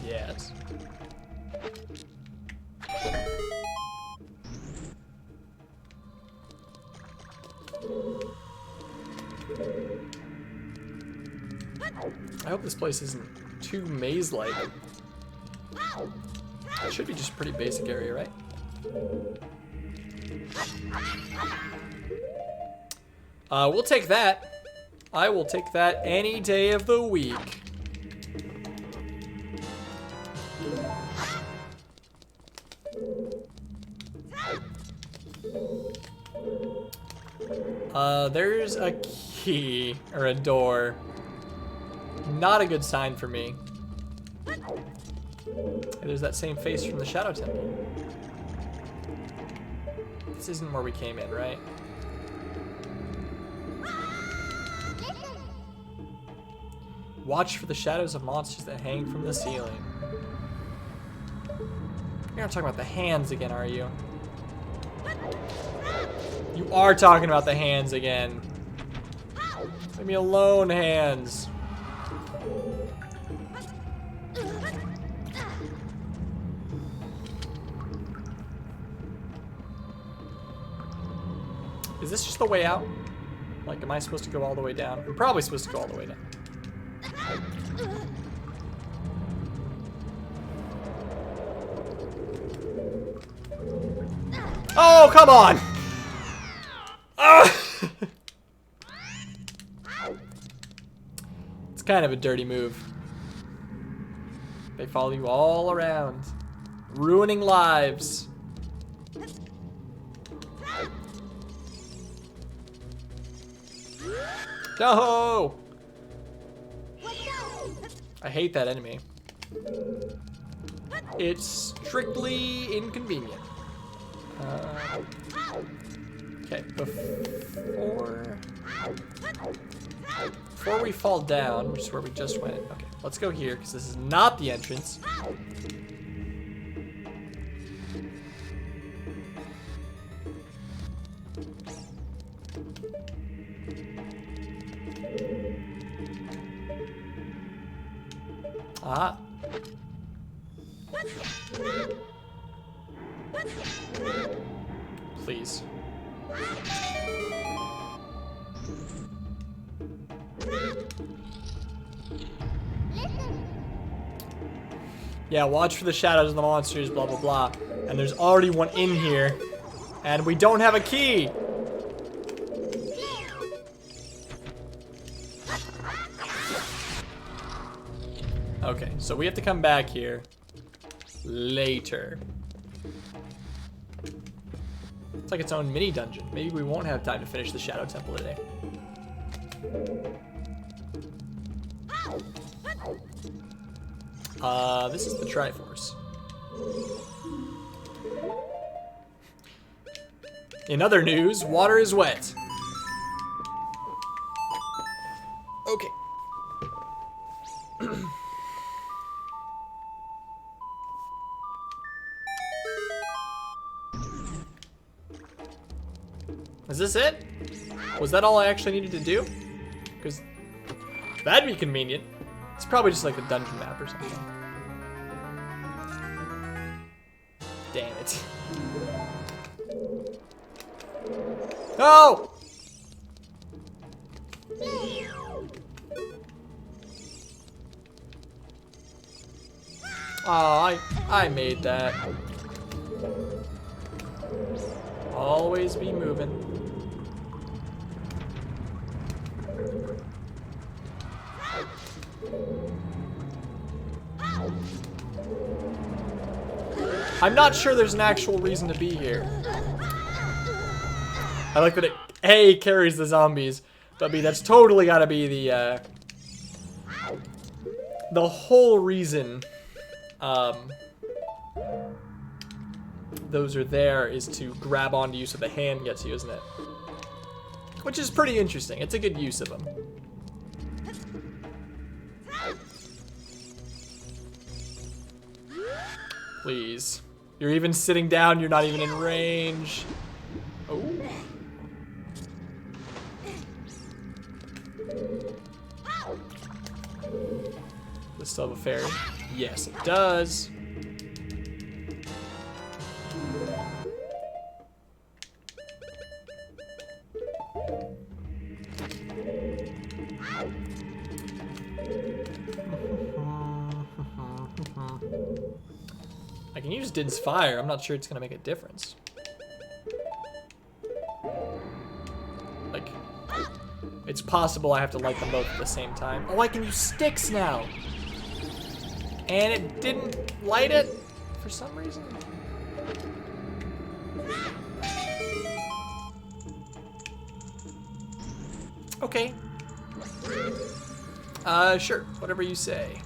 Yes. I hope this place isn't too maze-like. It should be just a pretty basic area, right? We'll take that. I will take that any day of the week. There's a key, or a door. Not a good sign for me. There's that same face from the Shadow Temple. This isn't where we came in, right? Watch for the shadows of monsters that hang from the ceiling. You're not talking about the hands again, are you? You are talking about the hands again. Leave me alone, hands. Is this just the way out? Like, am I supposed to go all the way down? I'm probably supposed to go all the way down. Oh, come on! It's kind of a dirty move. They follow you all around, ruining lives. No! I hate that enemy. It's strictly inconvenient. Okay, before we fall down, which is where we just went. Okay, let's go here because this is not the entrance. Ah. Please. Yeah, watch for the shadows and the monsters, blah, blah, blah. And there's already one in here. And we don't have a key. Okay, so we have to come back here later. It's like its own mini dungeon. Maybe we won't have time to finish the Shadow Temple today. This is the Triforce. In other news, water is wet. Okay. Is this it? Was that all I actually needed to do? Because that'd be convenient. It's probably just like a dungeon map or something. Damn it. No! Oh, I made that. Always be moving. I'm not sure there's an actual reason to be here. I like that it A, carries the zombies, I mean, that's totally gotta be the whole reason those are there is to grab onto you so the hand gets you, isn't it? Which is pretty interesting. It's a good use of them. Please. You're even sitting down, you're not even in range. Oh. Does this still have a fairy? Yes, it does. I can use Din's Fire. I'm not sure it's gonna make a difference. Like, it's possible I have to light them both at the same time. Oh, I can use sticks now! And it didn't light it for some reason. Okay. Sure. Whatever you say.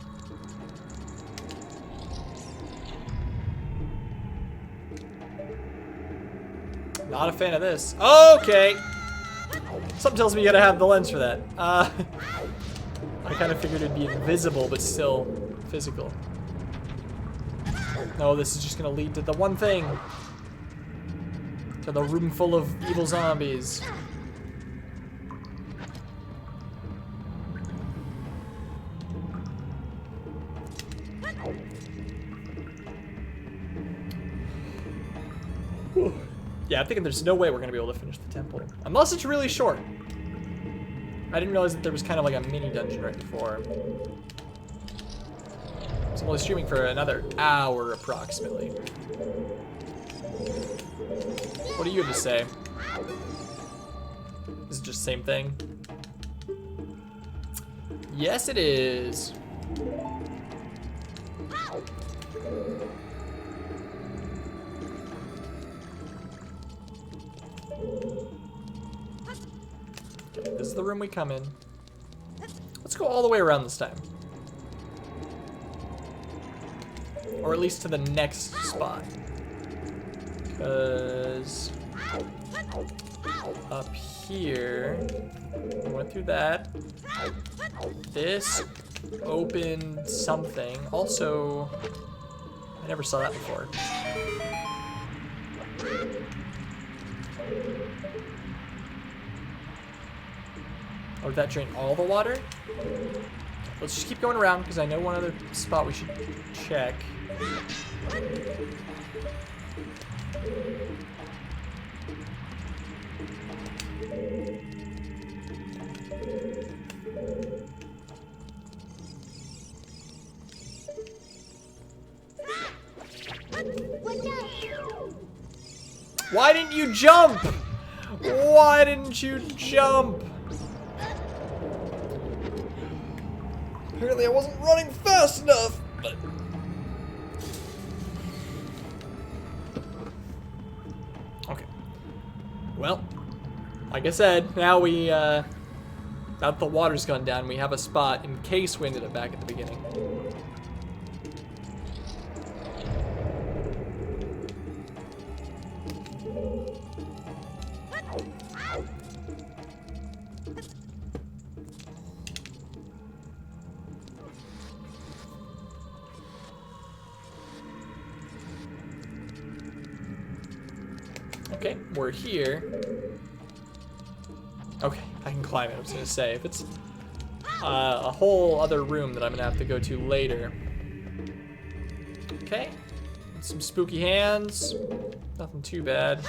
Not a fan of this. Okay. Something tells me you gotta have the lens for that. I kind of figured it'd be invisible, but still physical. No, this is just gonna lead to the one thing. To the room full of evil zombies. Yeah, I'm thinking there's no way we're gonna be able to finish the temple. Unless it's really short. I didn't realize that there was kind of like a mini dungeon right before. So I'm only streaming for another hour approximately. What do you have to say? Is it just the same thing? Yes, it is. Okay, this is the room we come in. Let's go all the way around this time. Or at least to the next spot. Because up here, we went through that. This opened something. Also, I never saw that before. Oh, did that drain all the water? Let's just keep going around because I know one other spot we should check. Why didn't you jump? Why didn't you jump? Apparently I wasn't running fast enough, but... Okay. Well, like I said, now we, now that the water's gone down, we have a spot in case we ended up back at the beginning. Okay, we're here. Okay, I can climb it. I was gonna say, if it's a whole other room that I'm gonna have to go to later. Okay, some spooky hands. Nothing too bad.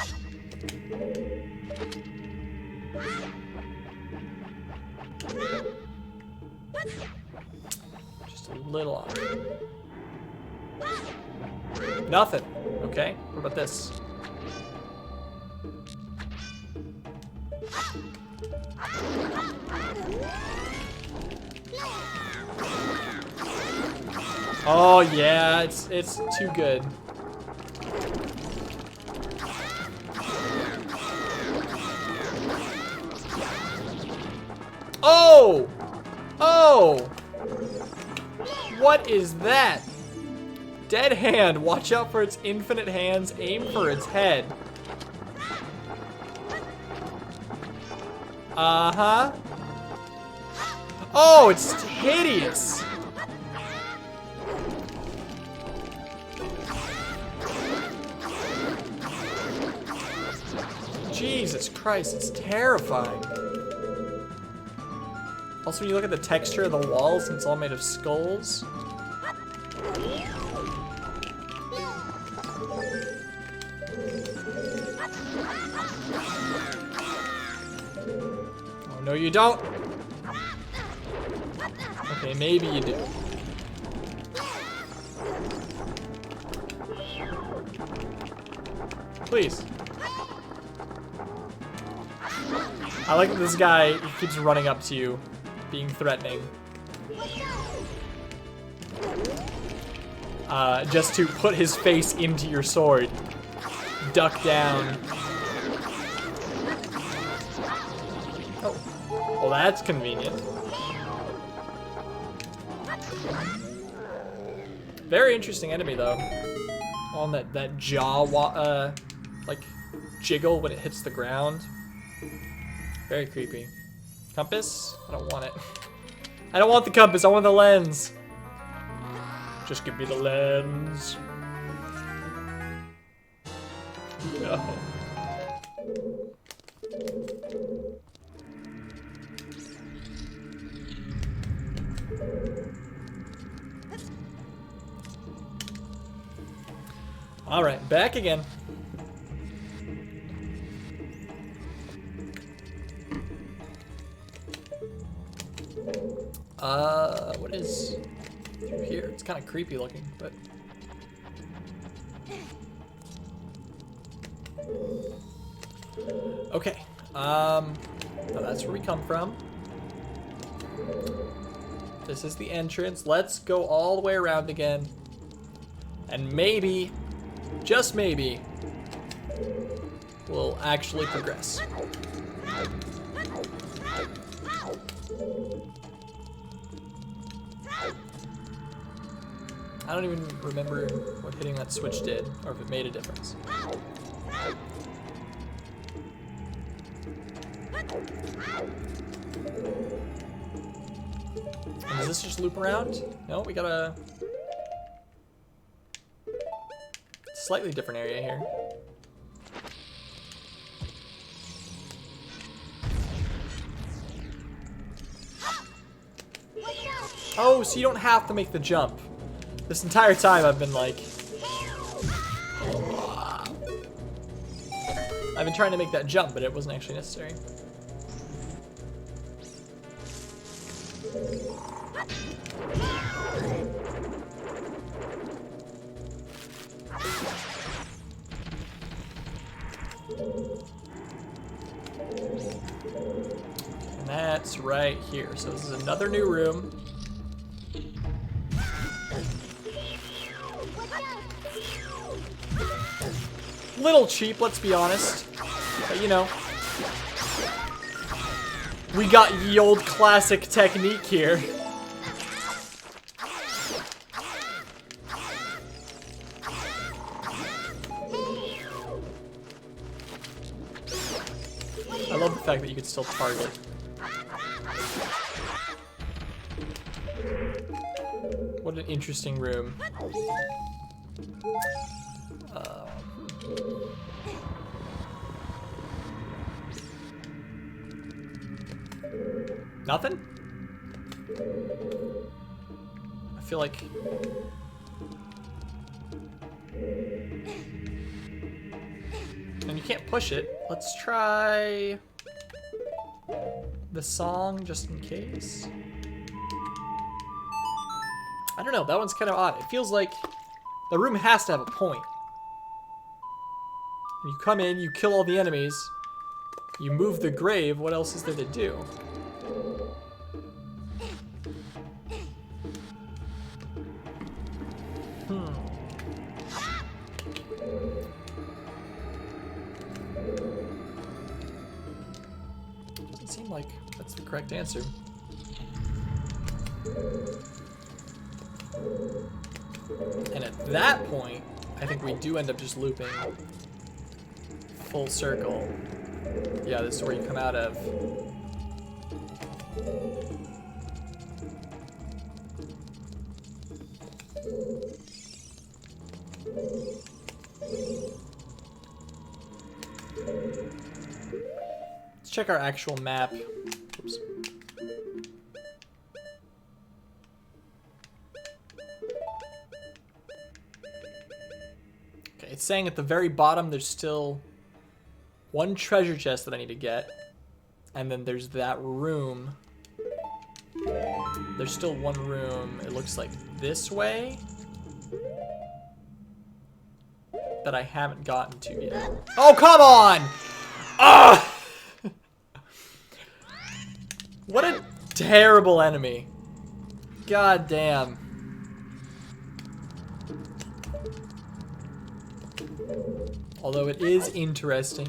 Just a little off. Nothing. Okay, what about this? Oh yeah, it's too good. Oh! Oh! What is that? Dead hand. Watch out for its infinite hands. Aim for its head. Uh-huh. Oh, it's hideous. Jesus Christ, it's terrifying. Also, when you look at the texture of the walls, and it's all made of skulls. Oh, no, you don't. Okay, maybe you do. Please. I like that this guy keeps running up to you, being threatening. Just to put his face into your sword. Duck down. Oh. Well, that's convenient. Very interesting enemy, though. On that jaw, like, jiggle when it hits the ground. Very creepy. Compass? I don't want it. I don't want the compass, I want the lens. Just give me the lens. No. All right, back again. What is through here? It's kind of creepy looking, but. Okay, now that's where we come from. This is the entrance. Let's go all the way around again. And maybe, just maybe, we'll actually progress. I don't even remember what hitting that switch did, or if it made a difference. And does this just loop around? No, we got a slightly different area here. Oh, so you don't have to make the jump. This entire time I've been like... I've been trying to make that jump, but it wasn't actually necessary. And that's right here. So this is another new room. Little cheap, let's be honest. But you know. We got ye old classic technique here. I love the fact that you can still target. What an interesting room. Nothing? I feel like... And you can't push it. Let's try... the song, just in case. I don't know, that one's kind of odd. It feels like the room has to have a point. You come in, you kill all the enemies, you move the grave, what else is there to do? Doesn't seem like that's the correct answer. And at that point, I think we do end up just looping full circle. Yeah, this is where you come out of. Let's check our actual map. Oops. Okay, it's saying at the very bottom there's still one treasure chest that I need to get. And then there's that room. There's still one room, it looks like this way, that I haven't gotten to yet. Oh, come on! Ah! What a terrible enemy. God damn. Although it is interesting.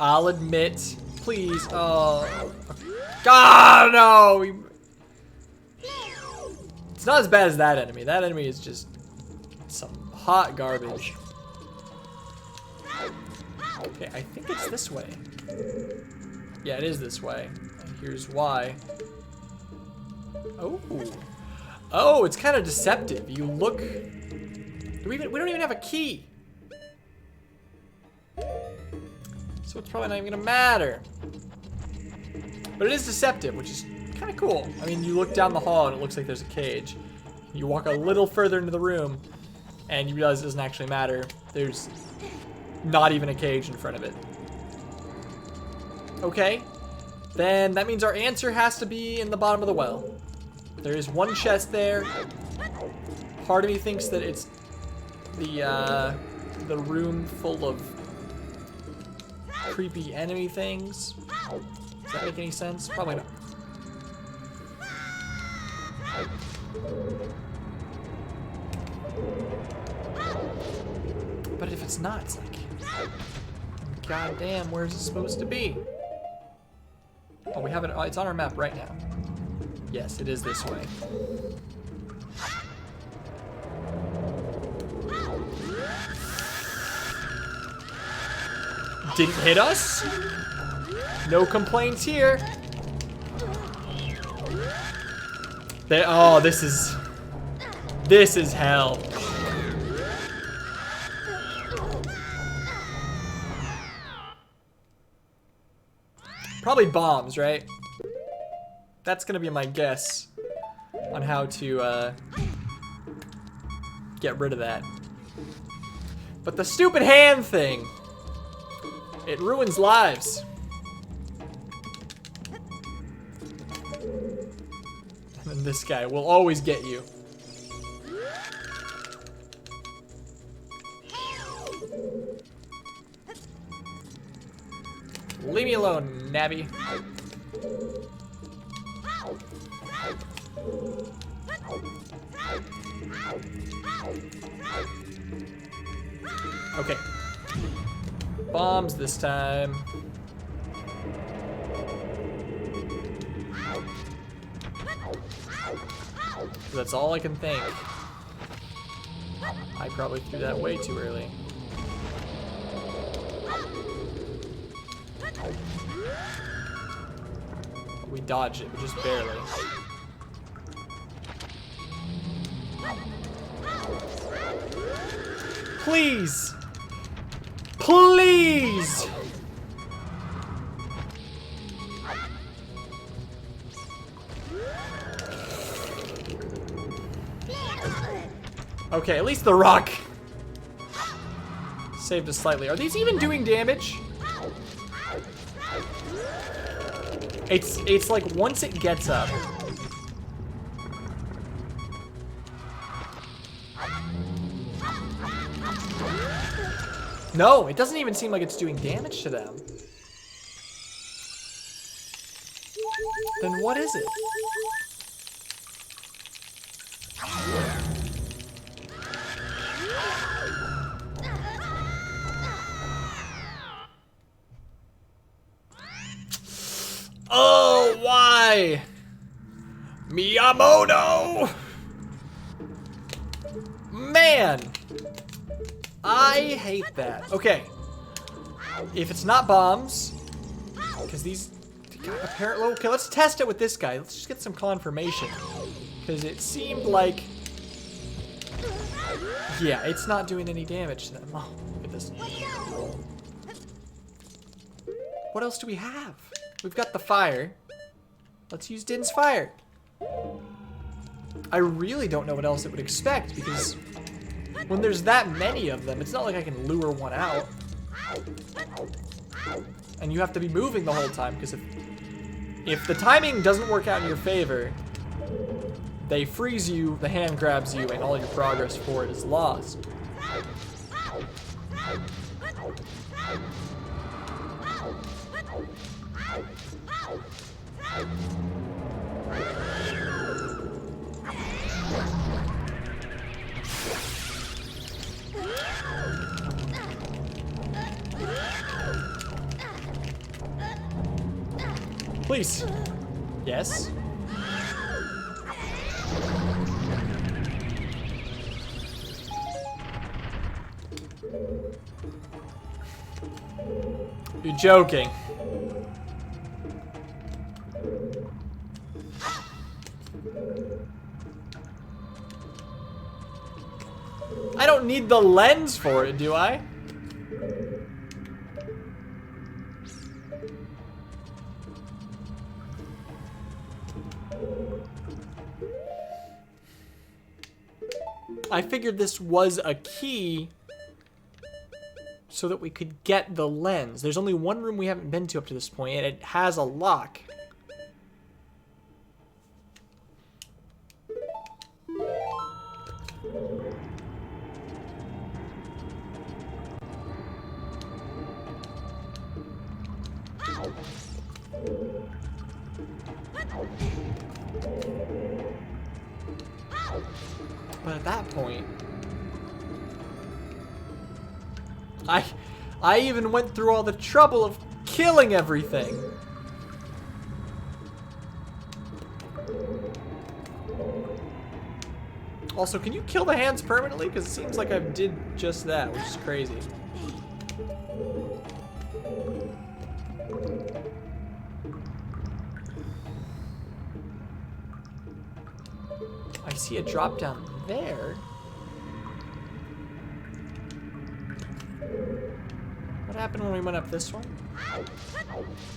I'll admit. Please. Oh. God, no! It's not as bad as that enemy. That enemy is just some hot garbage. Okay, I think it's this way. Yeah, it is this way. And here's why. Oh. Oh, it's kind of deceptive. You look... we don't even have a key. So it's probably not even gonna matter. But it is deceptive, which is kind of cool. I mean, you look down the hall and it looks like there's a cage. You walk a little further into the room and you realize it doesn't actually matter. There's not even a cage in front of it. Okay, then that means our answer has to be in the bottom of the well. There is one chest there. Part of me thinks that it's the room full of creepy enemy things. Does that make any sense? Probably not. But if it's not, it's like, god damn, where's it supposed to be? Oh, we have it. Oh, it's on our map right now. Yes, it is this way. Didn't hit us? No complaints here. Oh, this is hell. Probably bombs, right? That's gonna be my guess on how to get rid of that. But the stupid hand thing, it ruins lives. And this guy will always get you. Leave me alone, Nabby. Okay. Bombs this time. That's all I can think. I probably threw that way too early. We dodged it, but just barely. Please! Please! Okay, at least the rock saved us slightly. Are these even doing damage? It's like once it gets up. No, it doesn't even seem like it's doing damage to them. Then what is it? Oh, why? Miyamoto! Man! I hate that. Okay. If it's not bombs, because these apparently, okay, let's test it with this guy. Let's just get some confirmation. Because it seemed like, yeah, it's not doing any damage to them. Oh, look at this. What else do we have? We've got the fire. Let's use Din's fire. I really don't know what else it would expect, because when there's that many of them, it's not like I can lure one out. And you have to be moving the whole time, because if the timing doesn't work out in your favor, they freeze you, the hand grabs you, and all your progress forward is lost. Please. Yes. You're joking. I don't need the lens for it, do I? I figured this was a key so that we could get the lens. There's only one room we haven't been to up to this point, and it has a lock. But at that point, I even went through all the trouble of killing everything. Also, can you kill the hands permanently? Because it seems like I did just that, which is crazy. I see a drop down there. What happened when we went up this one?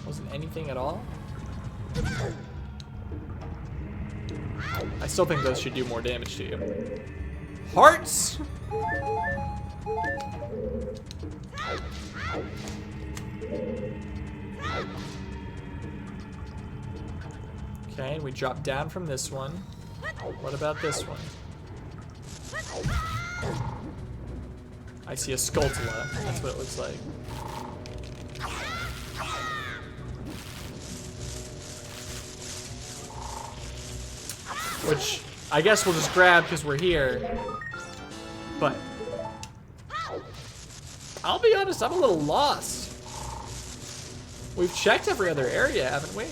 Wasn't anything at all? I still think those should do more damage to you. Hearts! Okay, we drop down from this one. What about this one? I see a Skulltula. That's what it looks like. Which I guess we'll just grab because we're here. But I'll be honest, I'm a little lost. We've checked every other area, haven't we?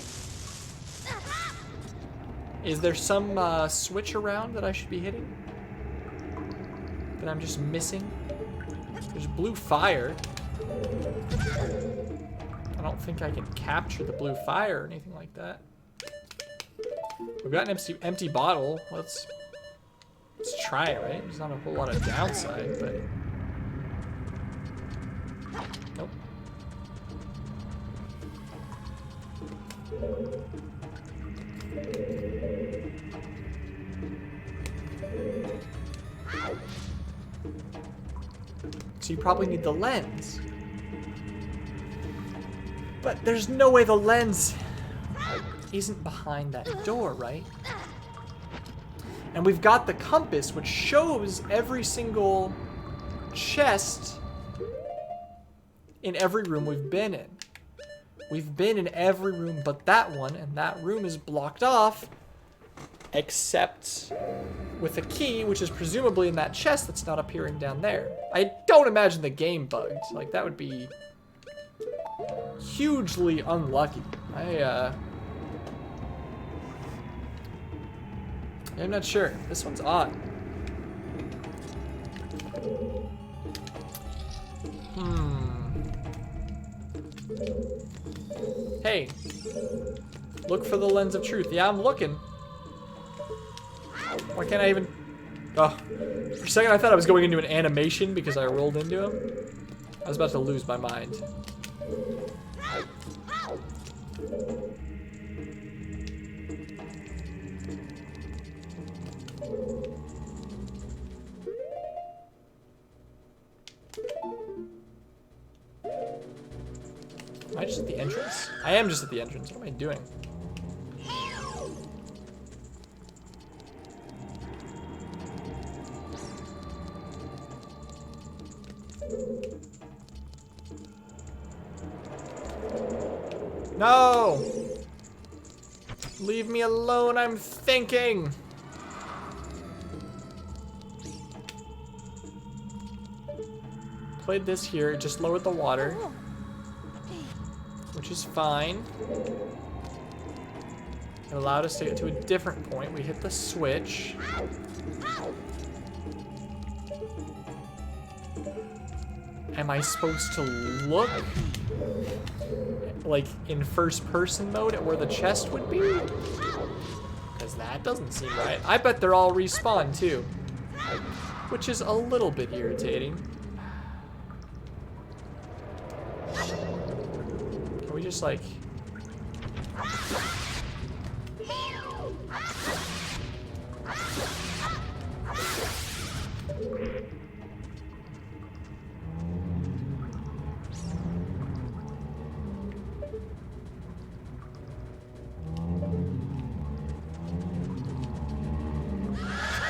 Is there some switch around that I should be hitting? That I'm just missing? There's blue fire. I don't think I can capture the blue fire or anything like that. We've got an empty bottle. Let's try it, right? There's not a whole lot of downside, but nope. So you probably need the lens. But there's no way the lens isn't behind that door, right? And we've got the compass, which shows every single chest in every room we've been in. We've been in every room but that one, and that room is blocked off, except with a key, which is presumably in that chest that's not appearing down there. I don't imagine the game bugged. Like, that would be hugely unlucky. I'm not sure. This one's odd. Hey. Look for the lens of truth. Yeah, I'm looking. Why can't I even... Oh. For a second I thought I was going into an animation because I rolled into him. I was about to lose my mind. Am I just at the entrance? I am just at the entrance. What am I doing? No! Leave me alone, I'm thinking! Played this here, it just lowered the water. Which is fine. It allowed us to get to a different point. We hit the switch. Am I supposed to look like in first person mode at where the chest would be? Because that doesn't seem right. I bet they're all respawned too. Which is a little bit irritating. Can we just like...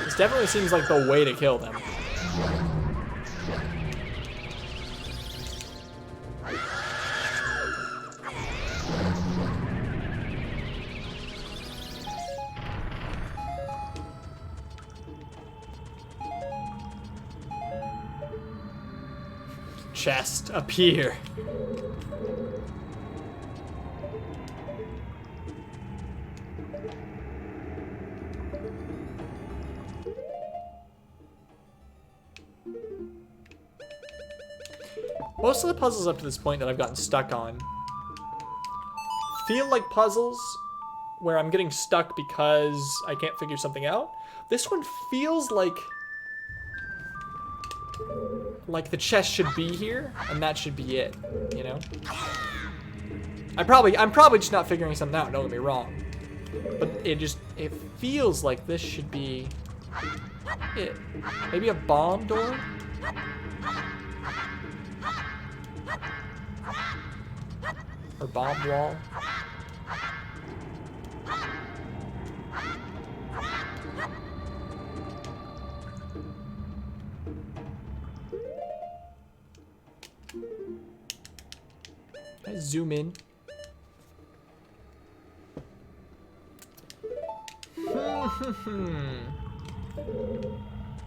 This definitely seems like the way to kill them. Chest appear. Most of the puzzles up to this point that I've gotten stuck on feel like puzzles where I'm getting stuck because I can't figure something out. This one feels like the chest should be here and that should be it, you know? I'm probably just not figuring something out, don't get me wrong. But it feels like this should be it. Maybe a bomb door? Or bomb wall? Can I zoom in?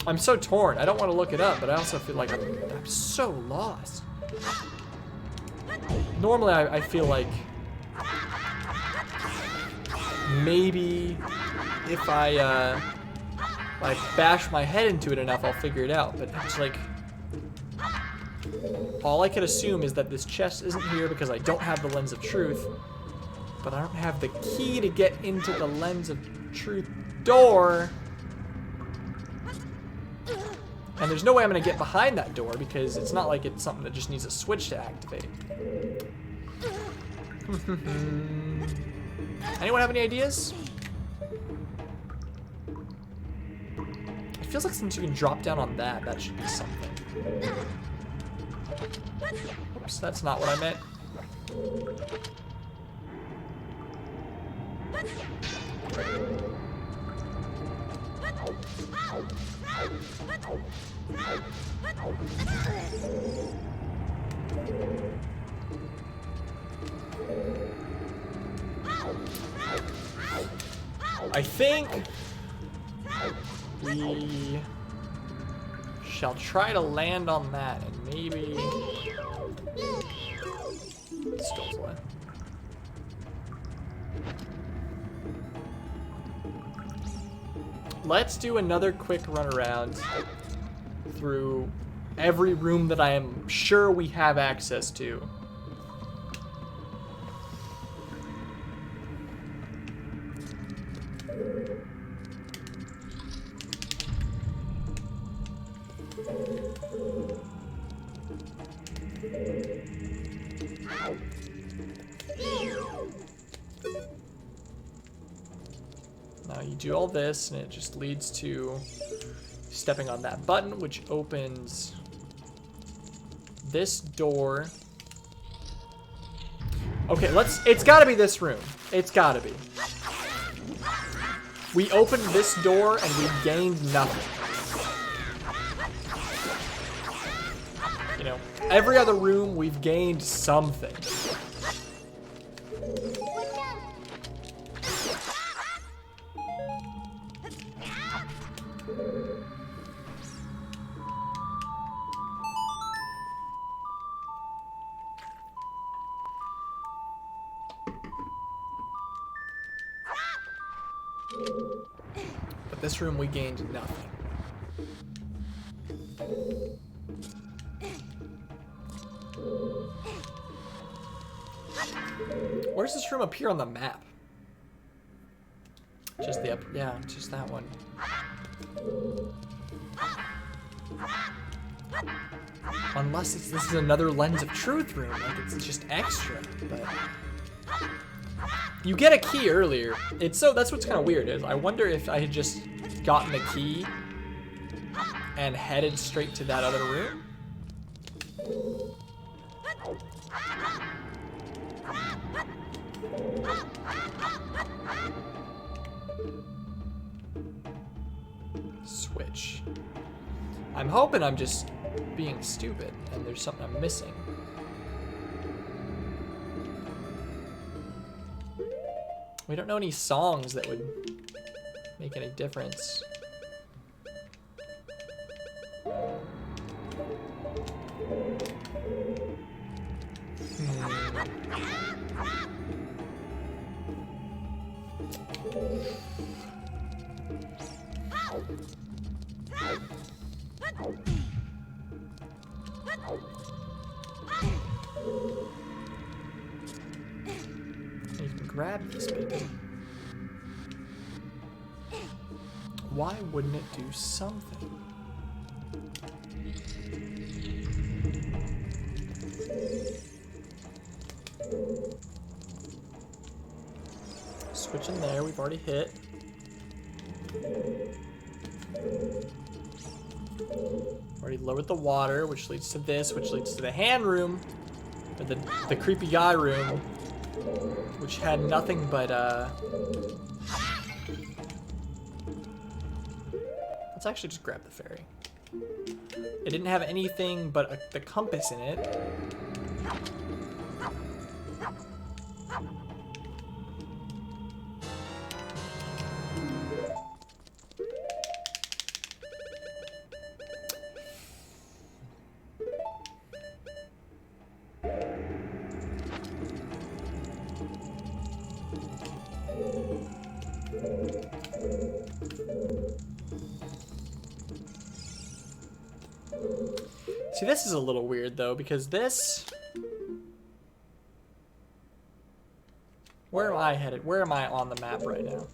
I'm so torn. I don't want to look it up, but I also feel like I'm so lost. Normally, I feel like maybe if I bash my head into it enough, I'll figure it out. But it's like all I can assume is that this chest isn't here because I don't have the lens of truth, but I don't have the key to get into the lens of truth door. And there's no way I'm gonna get behind that door because it's not like it's something that just needs a switch to activate. Anyone have any ideas? It feels like since you can drop down on that, that should be something. Oops, that's not what I meant. I think we shall try to land on that and maybe Skull's away. let's do another quick run around through every room that I am sure we have access to. Now you do all this, and it just leads to stepping on that button, which opens this door. Okay, it's gotta be this room. It's gotta be. We opened this door and we gained nothing. You know, every other room we've gained something. But this room we gained nothing. Where does this room appear on the map? Just the yeah, just that one. Unless this is another Lens of Truth room, like it's just extra, but you get a key earlier. That's what's kind of weird is I wonder if I had just gotten the key and headed straight to that other room. Switch. I'm hoping I'm just being stupid and there's something I'm missing. We don't know any songs that would make any difference. You can grab this baby. Why wouldn't it do something? Switch in there, we've already hit. Already lowered the water, which leads to this, which leads to the hand room, or the creepy guy room, which had nothing but let's actually just grab the ferry. It didn't have anything but the compass in it. See, this is a little weird though, because this... Where am I headed? Where am I on the map right now?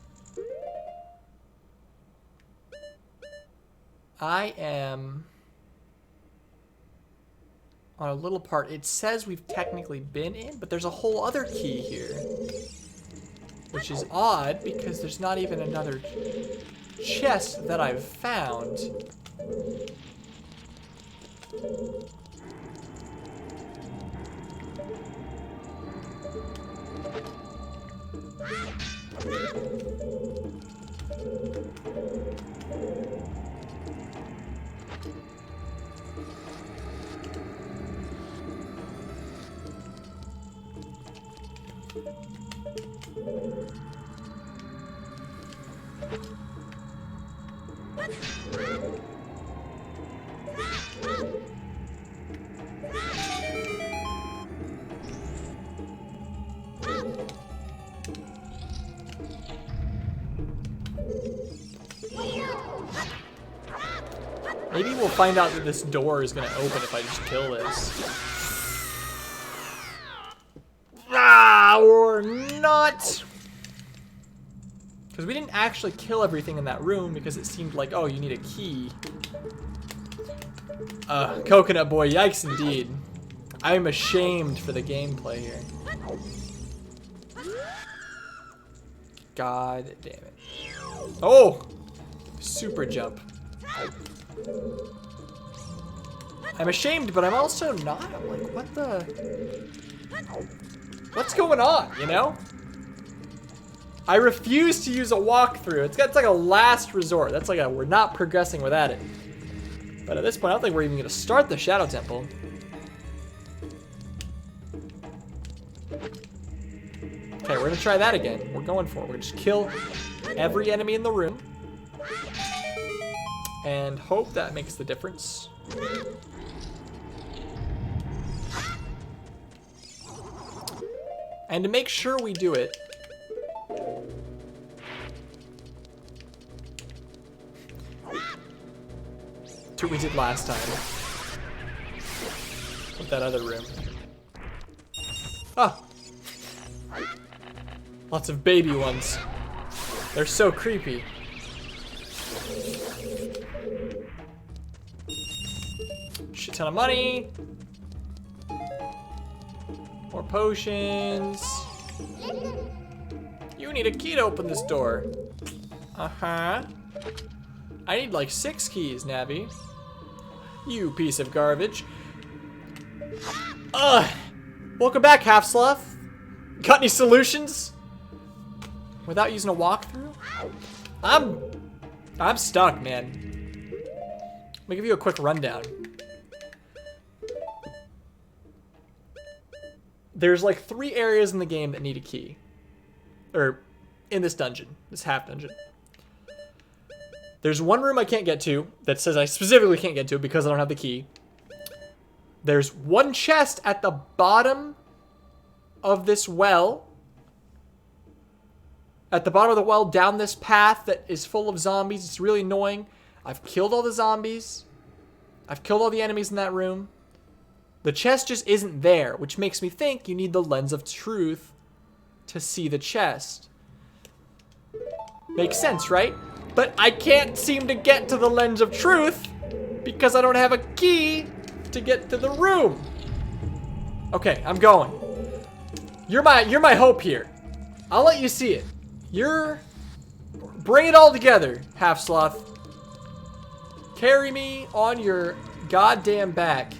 I am on a little part. It says we've technically been in, but there's a whole other key here. Which is odd, because there's not even another chest that I've found. Maybe we'll find out that this door is gonna open if I just kill this. Ah, or not. Because we didn't actually kill everything in that room because it seemed like, oh, you need a key. Coconut boy, yikes indeed. I'm ashamed for the gameplay here. God damn it. Oh! Super jump. I'm ashamed, but I'm also not. I'm like, what the? What's going on, you know? I refuse to use a walkthrough. It's like a last resort. That's like we're not progressing without it. But at this point, I don't think we're even gonna start the Shadow Temple. Okay, we're gonna try that again. We're going for it. We're gonna just kill every enemy in the room. And hope that makes the difference. And to make sure we do it, that's what we did last time with that other room. Ah! Lots of baby ones. They're so creepy. Shit ton of money. More potions. You need a key to open this door. Uh-huh. I need like 6 keys, Navi. You piece of garbage. Ugh. Welcome back, Half-Sloth. Got any solutions? Without using a walkthrough? I'm stuck, man. Let me give you a quick rundown. There's like 3 areas in the game that need a key. Or in this dungeon, this half dungeon. There's one room I can't get to that says I specifically can't get to because I don't have the key. There's one chest at the bottom of this well. At the bottom of the well, down this path that is full of zombies. It's really annoying. I've killed all the zombies. I've killed all the enemies in that room. The chest just isn't there, which makes me think you need the lens of truth to see the chest. Makes sense, right? But I can't seem to get to the lens of truth because I don't have a key to get to the room. Okay, I'm going. You're my hope here. I'll let you see it. Bring it all together, Half-Sloth. Carry me on your goddamn back.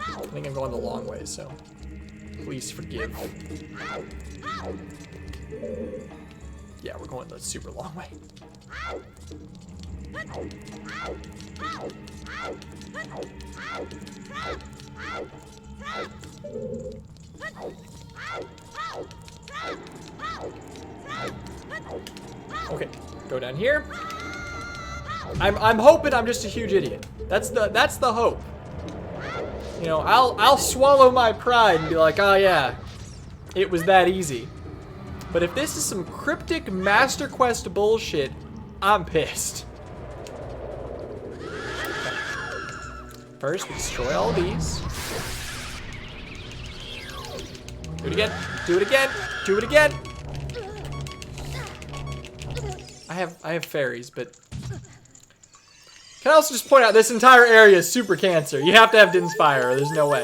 I think I'm going the long way, so please forgive. Yeah, we're going the super long way. Okay, go down here. I'm hoping I'm just a huge idiot. That's the hope. You know, I'll swallow my pride and be like, oh yeah, it was that easy. But if this is some cryptic Master Quest bullshit, I'm pissed. Okay. First, we destroy all these. Do it again. Do it again. Do it again. I have fairies, but can I also just point out this entire area is super cancer. You have to have Din's Fire or there's no way.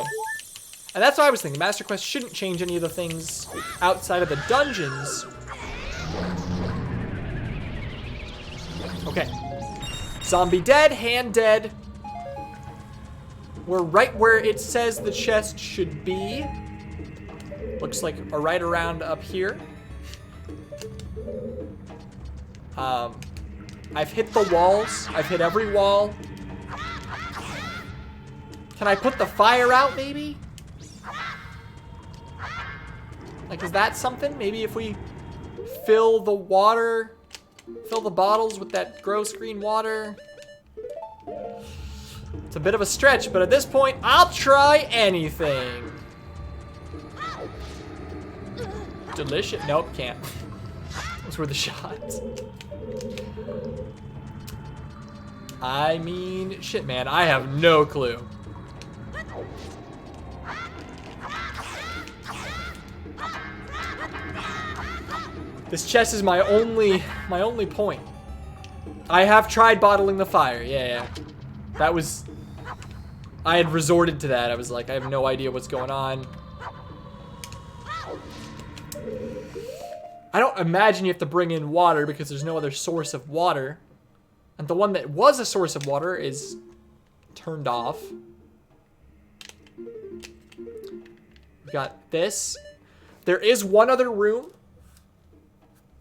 And that's what I was thinking. Master Quest shouldn't change any of the things outside of the dungeons. Okay. Zombie dead, hand dead. We're right where it says the chest should be. Looks like right around up here. I've hit the walls. I've hit every wall. Can I put the fire out, maybe? Like, is that something? Maybe if we fill the water, fill the bottles with that gross green water. It's a bit of a stretch, but at this point, I'll try anything. Delicious. Nope, can't. It's worth a shot. I mean, shit, man. I have no clue. This chest is my only point. I have tried bottling the fire. Yeah. That was... I had resorted to that. I was like, I have no idea what's going on. I don't imagine you have to bring in water because there's no other source of water. And the one that was a source of water is turned off. We got this. There is one other room.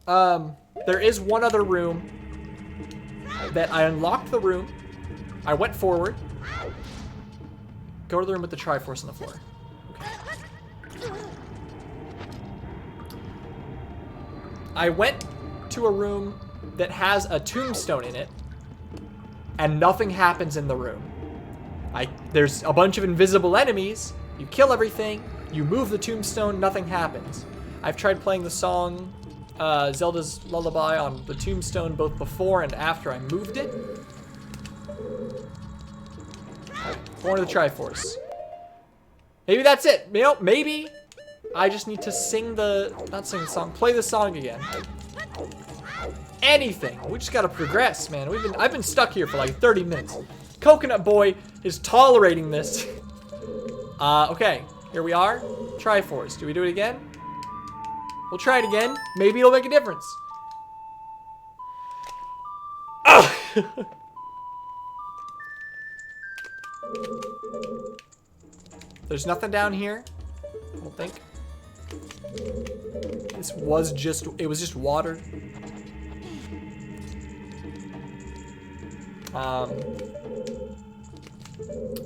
There is one other room that I unlocked the room. I went forward. Go to the room with the Triforce on the floor. Okay. I went to a room that has a tombstone in it, and nothing happens in the room. There's a bunch of invisible enemies. You kill everything. You move the tombstone. Nothing happens. I've tried playing the song Zelda's Lullaby on the tombstone both before and after I moved it. Going to the Triforce. Maybe that's it. You know, maybe I just need to not sing the song, play the song again. Anything. We just gotta progress, man. I've been stuck here for like 30 minutes. Coconut Boy is tolerating this. Okay, here we are. Triforce. Do we do it again? We'll try it again. Maybe it'll make a difference. Oh! There's nothing down here. I don't think. It was just water.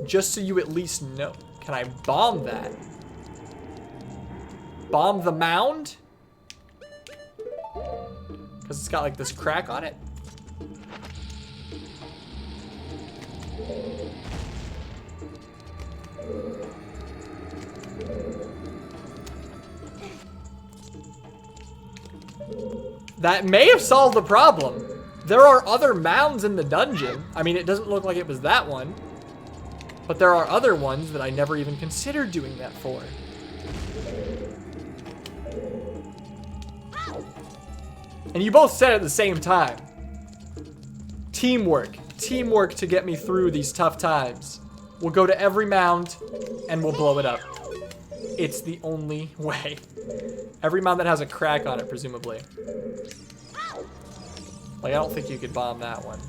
Just so you at least know. Can I bomb that? Bomb the mound? Because it's got like this crack on it. That may have solved the problem. There are other mounds in the dungeon. I mean, it doesn't look like it was that one. But there are other ones that I never even considered doing that for. And you both said it at the same time. Teamwork. Teamwork to get me through these tough times. We'll go to every mound and we'll blow it up. It's the only way. Every mound that has a crack on it, presumably. Like, I don't think you could bomb that one.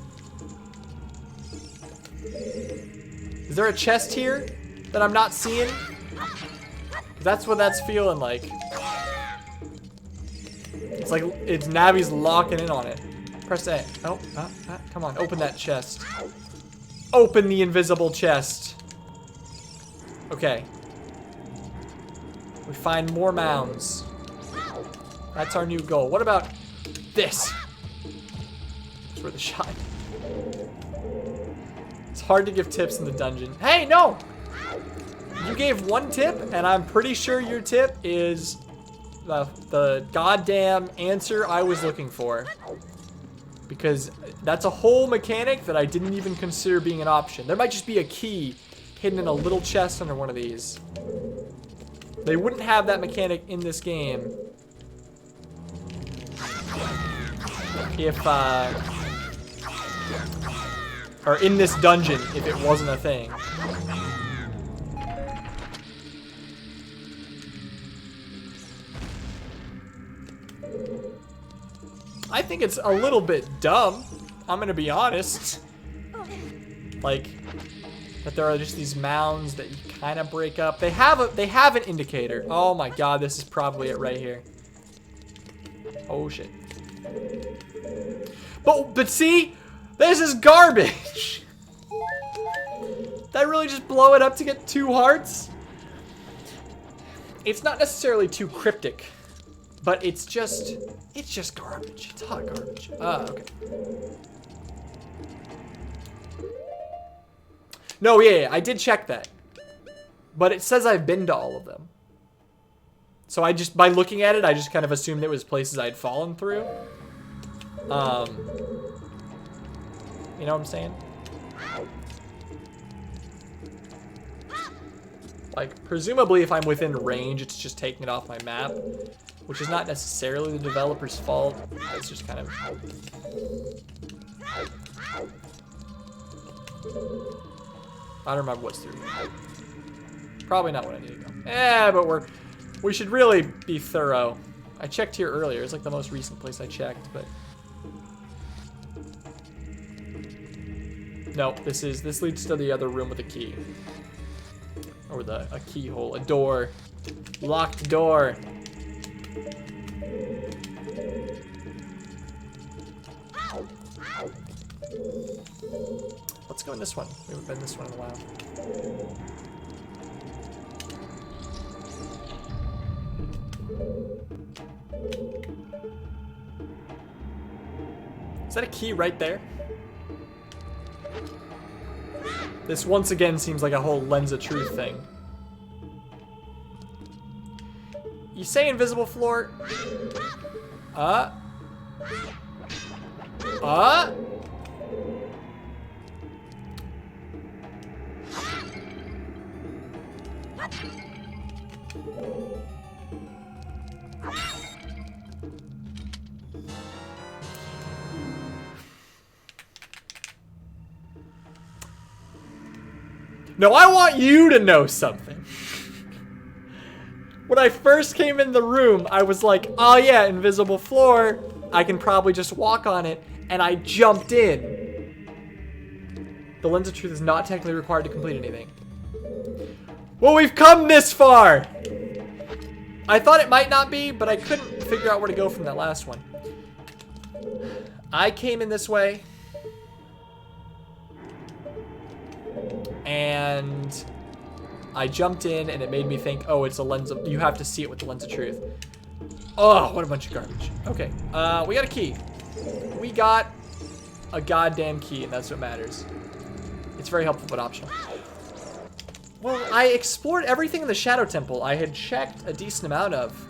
Is there a chest here that I'm not seeing? That's what that's feeling like. It's like it's Navi's locking in on it. Press A. Oh, come on, open that chest. Open the invisible chest. Okay. We find more mounds. That's our new goal. What about this? It's worth a shot. It's hard to give tips in the dungeon. Hey, no! You gave one tip, and I'm pretty sure your tip is the goddamn answer I was looking for. Because that's a whole mechanic that I didn't even consider being an option. There might just be a key hidden in a little chest under one of these. They wouldn't have that mechanic in this game if, or in this dungeon if it wasn't a thing. I think it's a little bit dumb. I'm gonna be honest. Like, that there are just these mounds that you kind of break up. They have an indicator. Oh my god, this is probably it right here. Oh shit. But see, this is garbage. Did I really just blow it up to get 2 hearts? It's not necessarily too cryptic, but it's just garbage. It's hot garbage. Okay. No, yeah, I did check that. But it says I've been to all of them. So I just, by looking at it, I just kind of assumed it was places I'd fallen through. You know what I'm saying? Like, presumably if I'm within range, it's just taking it off my map, which is not necessarily the developer's fault. It's just kind of... I don't remember what's through here. Probably not what I need to go. But we should really be thorough. I checked here earlier. It's like the most recent place I checked, but... Nope, this leads to the other room with a key. Or with a keyhole, a door. Locked door. Let's go in this one. We haven't been this one in a while. Is that a key right there? This once again seems like a whole lens of truth thing. You say invisible floor? No, I want you to know something. When I first came in the room, I was like, oh yeah, invisible floor. I can probably just walk on it. And I jumped in. The lens of truth is not technically required to complete anything. Well, we've come this far. I thought it might not be, but I couldn't figure out where to go from that last one. I came in this way. And I jumped in and it made me think, oh, it's a lens of, you have to see it with the lens of truth. Oh, what a bunch of garbage. Okay, we got a key. We got a goddamn key, and that's what matters. It's very helpful, but optional. Well, I explored everything in the Shadow Temple. I had checked a decent amount of.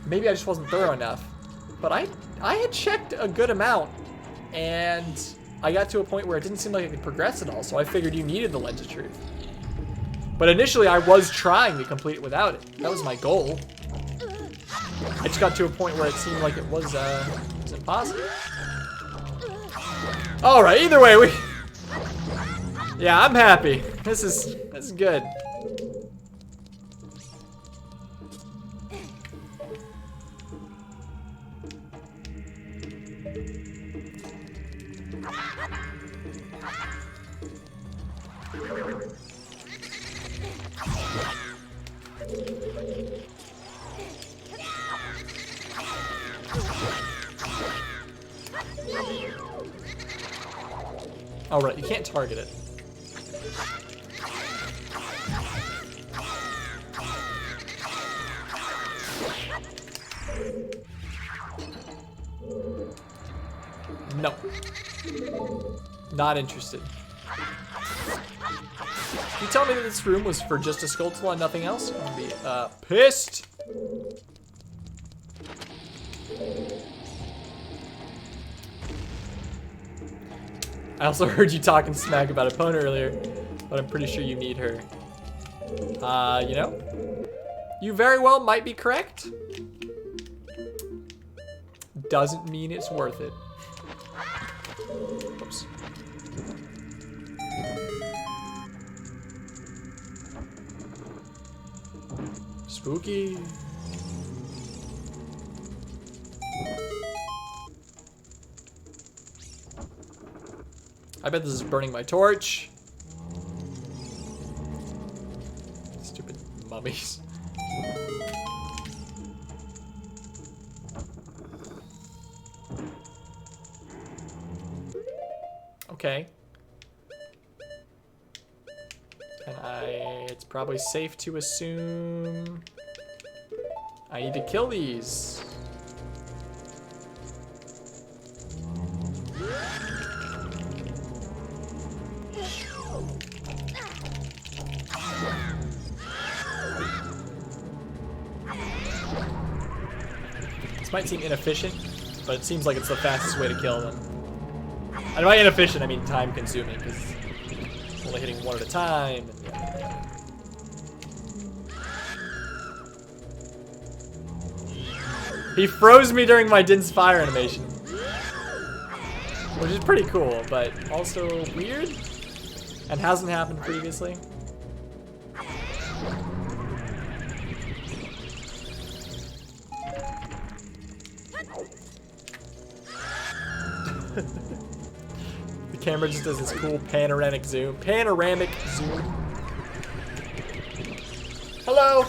Maybe I just wasn't thorough enough. But I had checked a good amount, and I got to a point where it didn't seem like I could progress at all, so I figured you needed the lens of truth. But initially, I was trying to complete it without it. That was my goal. I just got to a point where it seemed like it was impossible. All right, either way, yeah, I'm happy. This is good. All right, you can't target it. No. Not interested. You tell me that this room was for just a Skulltula and nothing else? I'm gonna be pissed. I also heard you talking smack about Epona earlier, but I'm pretty sure you need her. You know? You very well might be correct. Doesn't mean it's worth it. Oops. Spooky. I bet this is burning my torch. Stupid mummies. Okay. And it's probably safe to assume I need to kill these. might seem inefficient, but it seems like it's the fastest way to kill them. And by inefficient, I mean time consuming, because it's only hitting one at a time. And yeah. He froze me during my Din's fire animation, which is pretty cool, but also weird, and hasn't happened previously. The camera just does this cool panoramic zoom. Panoramic zoom. Hello.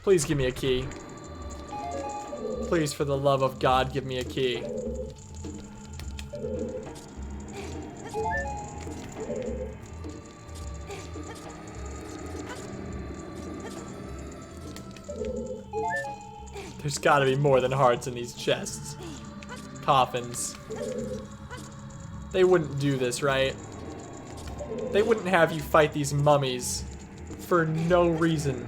Please give me a key. Please, for the love of God, give me a key. There's gotta be more than hearts in these chests. Coffins. They wouldn't do this, right? They wouldn't have you fight these mummies for no reason.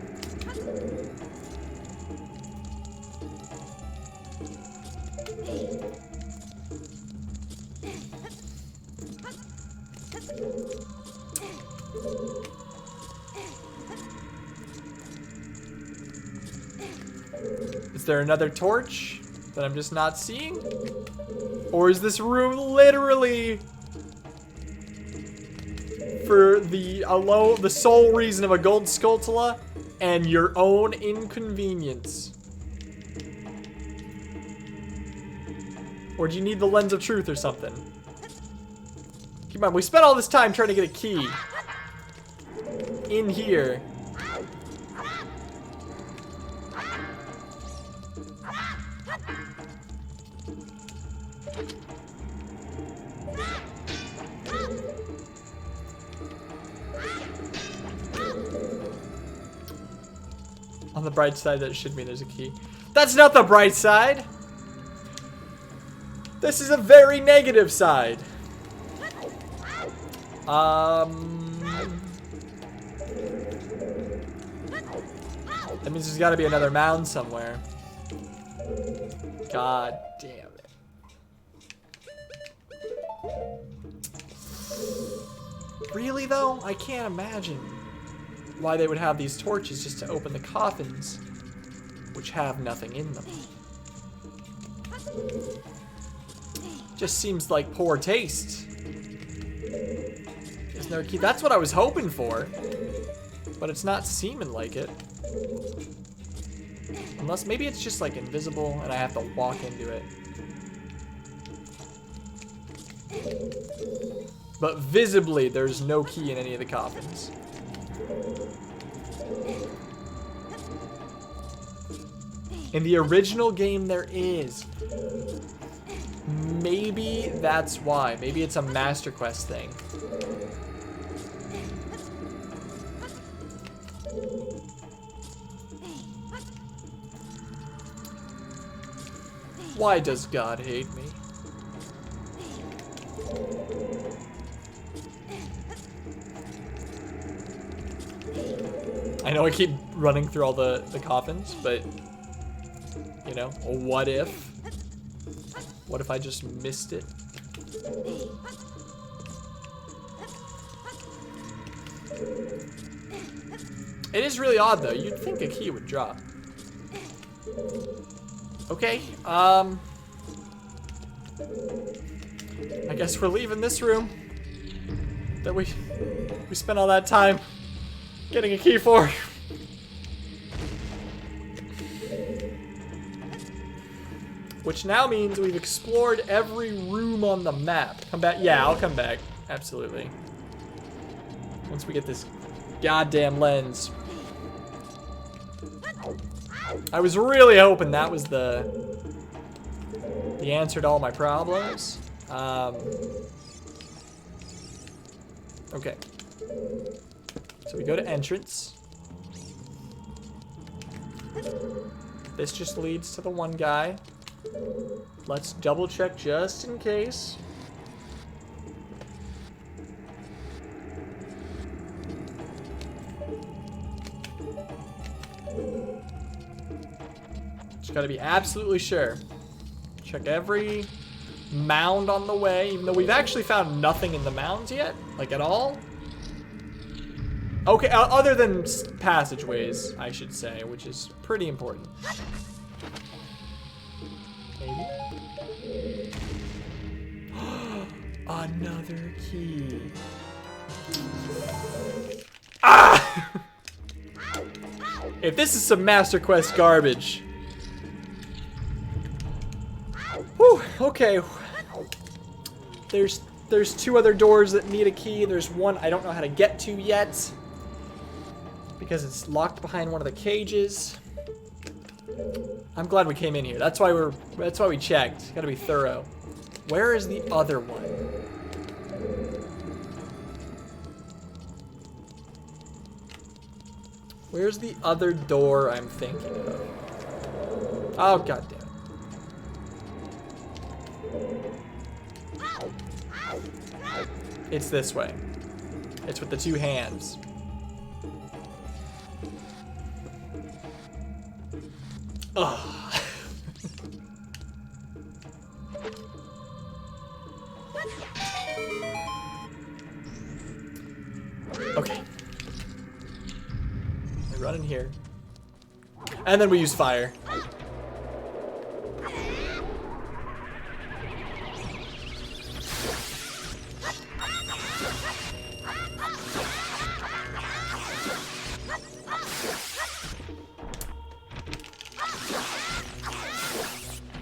Is there another torch that I'm just not seeing? Or is this room literally for the sole reason of a gold Skulltula and your own inconvenience? Or do you need the lens of truth or something? Keep in mind, we spent all this time trying to get a key in here. On the bright side, that should mean there's a key. That's not the bright side. This is a very negative side. That means there's got to be another mound somewhere. God damn it. Really though? I can't imagine why they would have these torches just to open the coffins, which have nothing in them. Just seems like poor taste. Isn't there a key? That's what I was hoping for, but it's not seeming like it. Unless maybe it's just like invisible and I have to walk into it. But visibly, there's no key in any of the coffins. In the original game, there is. Maybe that's why. Maybe it's a Master Quest thing. Why does God hate me? I know I keep running through all the coffins, but, you know, what if? What if I just missed it? It is really odd, though. You'd think a key would drop. Okay, I guess we're leaving this room that we spent all that time getting a key for. Which now means we've explored every room on the map. Come back? Yeah, I'll come back. Absolutely. Once we get this goddamn lens. I was really hoping that was the answer to all my problems. Okay. So we go to entrance. This just leads to the one guy. Let's double check just in case. Just gotta be absolutely sure. Check every mound on the way, even though we've actually found nothing in the mounds yet, like at all. Okay, other than passageways, I should say, which is pretty important. Maybe. Another key. Ah! If this is some Master Quest garbage. Whew, okay. There's 2 other doors that need a key. There's one I don't know how to get to yet because it's locked behind one of the cages. I'm glad we came in here. That's why we checked. Gotta be thorough. Where is the other one? Where's the other door I'm thinking of? Oh, goddamn. It's this way. It's with the 2 hands. Ugh. Okay. We run in here. And then we use fire.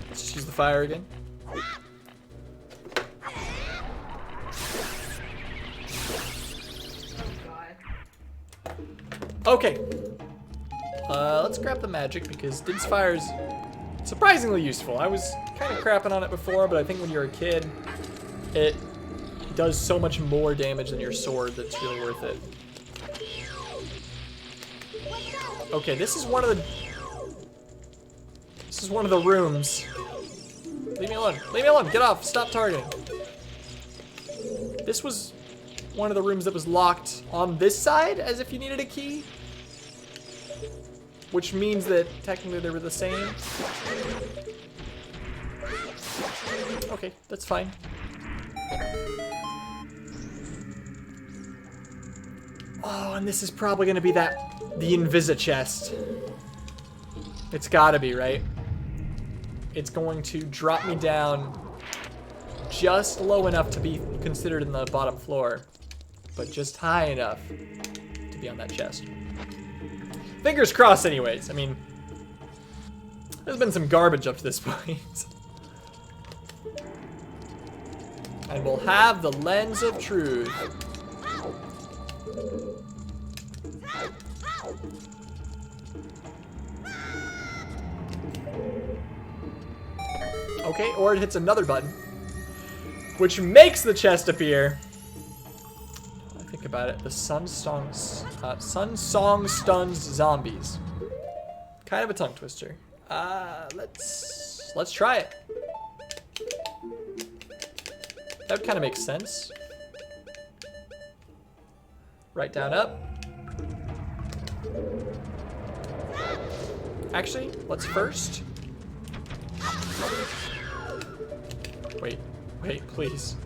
Let's just use the fire again. Okay. Let's grab the magic because Did's fire is surprisingly useful. I was kind of crapping on it before, but I think when you're a kid, it does so much more damage than your sword that's really worth it. Okay, this is one of the rooms. Leave me alone. Leave me alone. Get off. Stop targeting. This was one of the rooms that was locked on this side, as if you needed a key. Which means that technically they were the same. Okay, that's fine. Oh, and this is probably gonna be the Invisa chest. It's gotta be, right? It's going to drop me down just low enough to be considered in the bottom floor, but just high enough to be on that chest. Fingers crossed anyways. I mean, there's been some garbage up to this point. And we'll have the lens of truth. Okay, or it hits another button, which makes the chest appear. Think about it. The Sun Song stuns zombies. Kind of a tongue twister. Let's try it. That would kind of make sense. Right down up. Actually, let's first. Wait, please.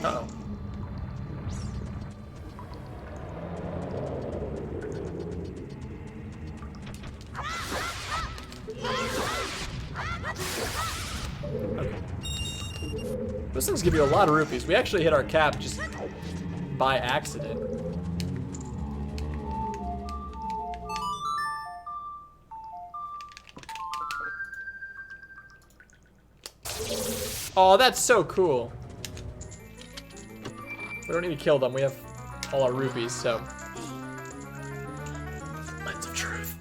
Uh-oh. Okay. Those things give you a lot of rupees. We actually hit our cap just by accident. Oh, that's so cool. We don't need to kill them. We have all our rupees, so. Lens of truth.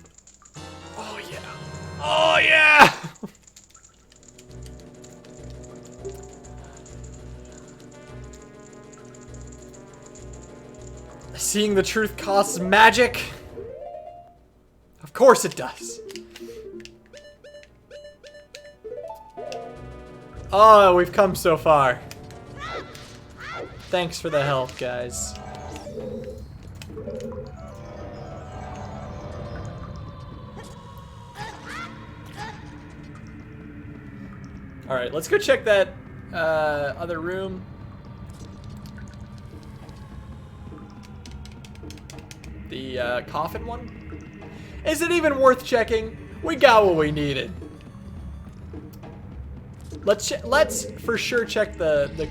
Oh, yeah. Oh, yeah! Seeing the truth costs magic? Of course it does. Oh, we've come so far. Thanks for the help, guys. Alright, let's go check that other room. The coffin one? Is it even worth checking? We got what we needed. Let's for sure check the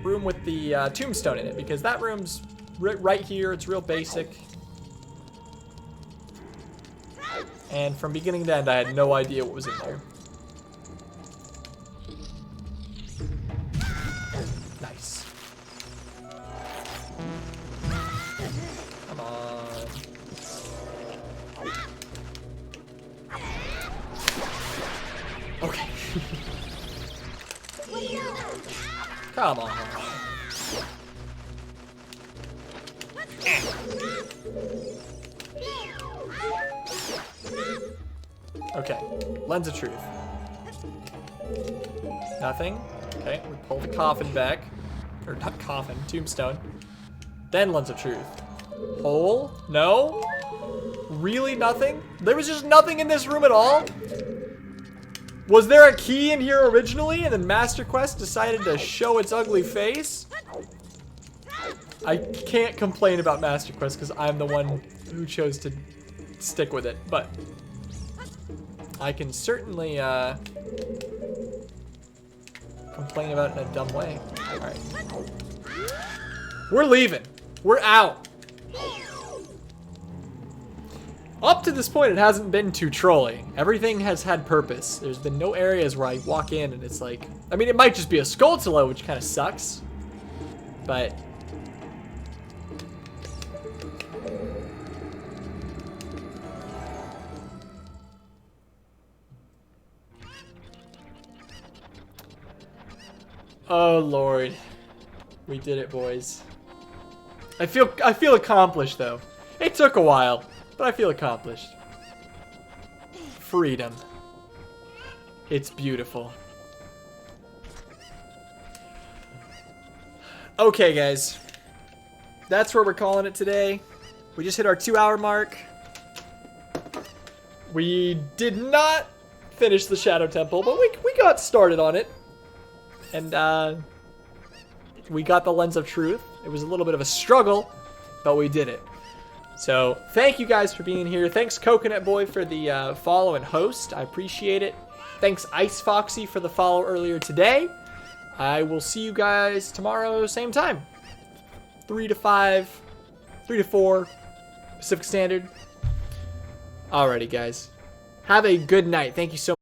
room with the tombstone in it, because that room's right here. It's real basic. And from beginning to end, I had no idea what was in there. Nice. Come on. Okay. Come on. Okay, lens of truth. Nothing. Okay, we pull the coffin back. Or not coffin, tombstone. Then lens of truth. Hole? No? Really nothing? There was just nothing in this room at all? Was there a key in here originally and then Master Quest decided to show its ugly face? I can't complain about Master Quest because I'm the one who chose to stick with it, but I can certainly complain about it in a dumb way. Alright. We're leaving. We're out. Up to this point, it hasn't been too trolling. Everything has had purpose. There's been no areas where I walk in and it's like... I mean, it might just be a Skulltula, which kind of sucks. But... oh, Lord. We did it, boys. I feel accomplished, though. It took a while. But I feel accomplished. Freedom. It's beautiful. Okay, guys. That's where we're calling it today. We just hit our 2-hour mark. We did not finish the Shadow Temple, but we got started on it. And we got the Lens of Truth. It was a little bit of a struggle, but we did it. So, thank you guys for being here. Thanks, Coconut Boy, for the follow and host. I appreciate it. Thanks, Ice Foxy, for the follow earlier today. I will see you guys tomorrow, same time. 3 to 5, 3 to 4, Pacific Standard. Alrighty, guys. Have a good night. Thank you so much.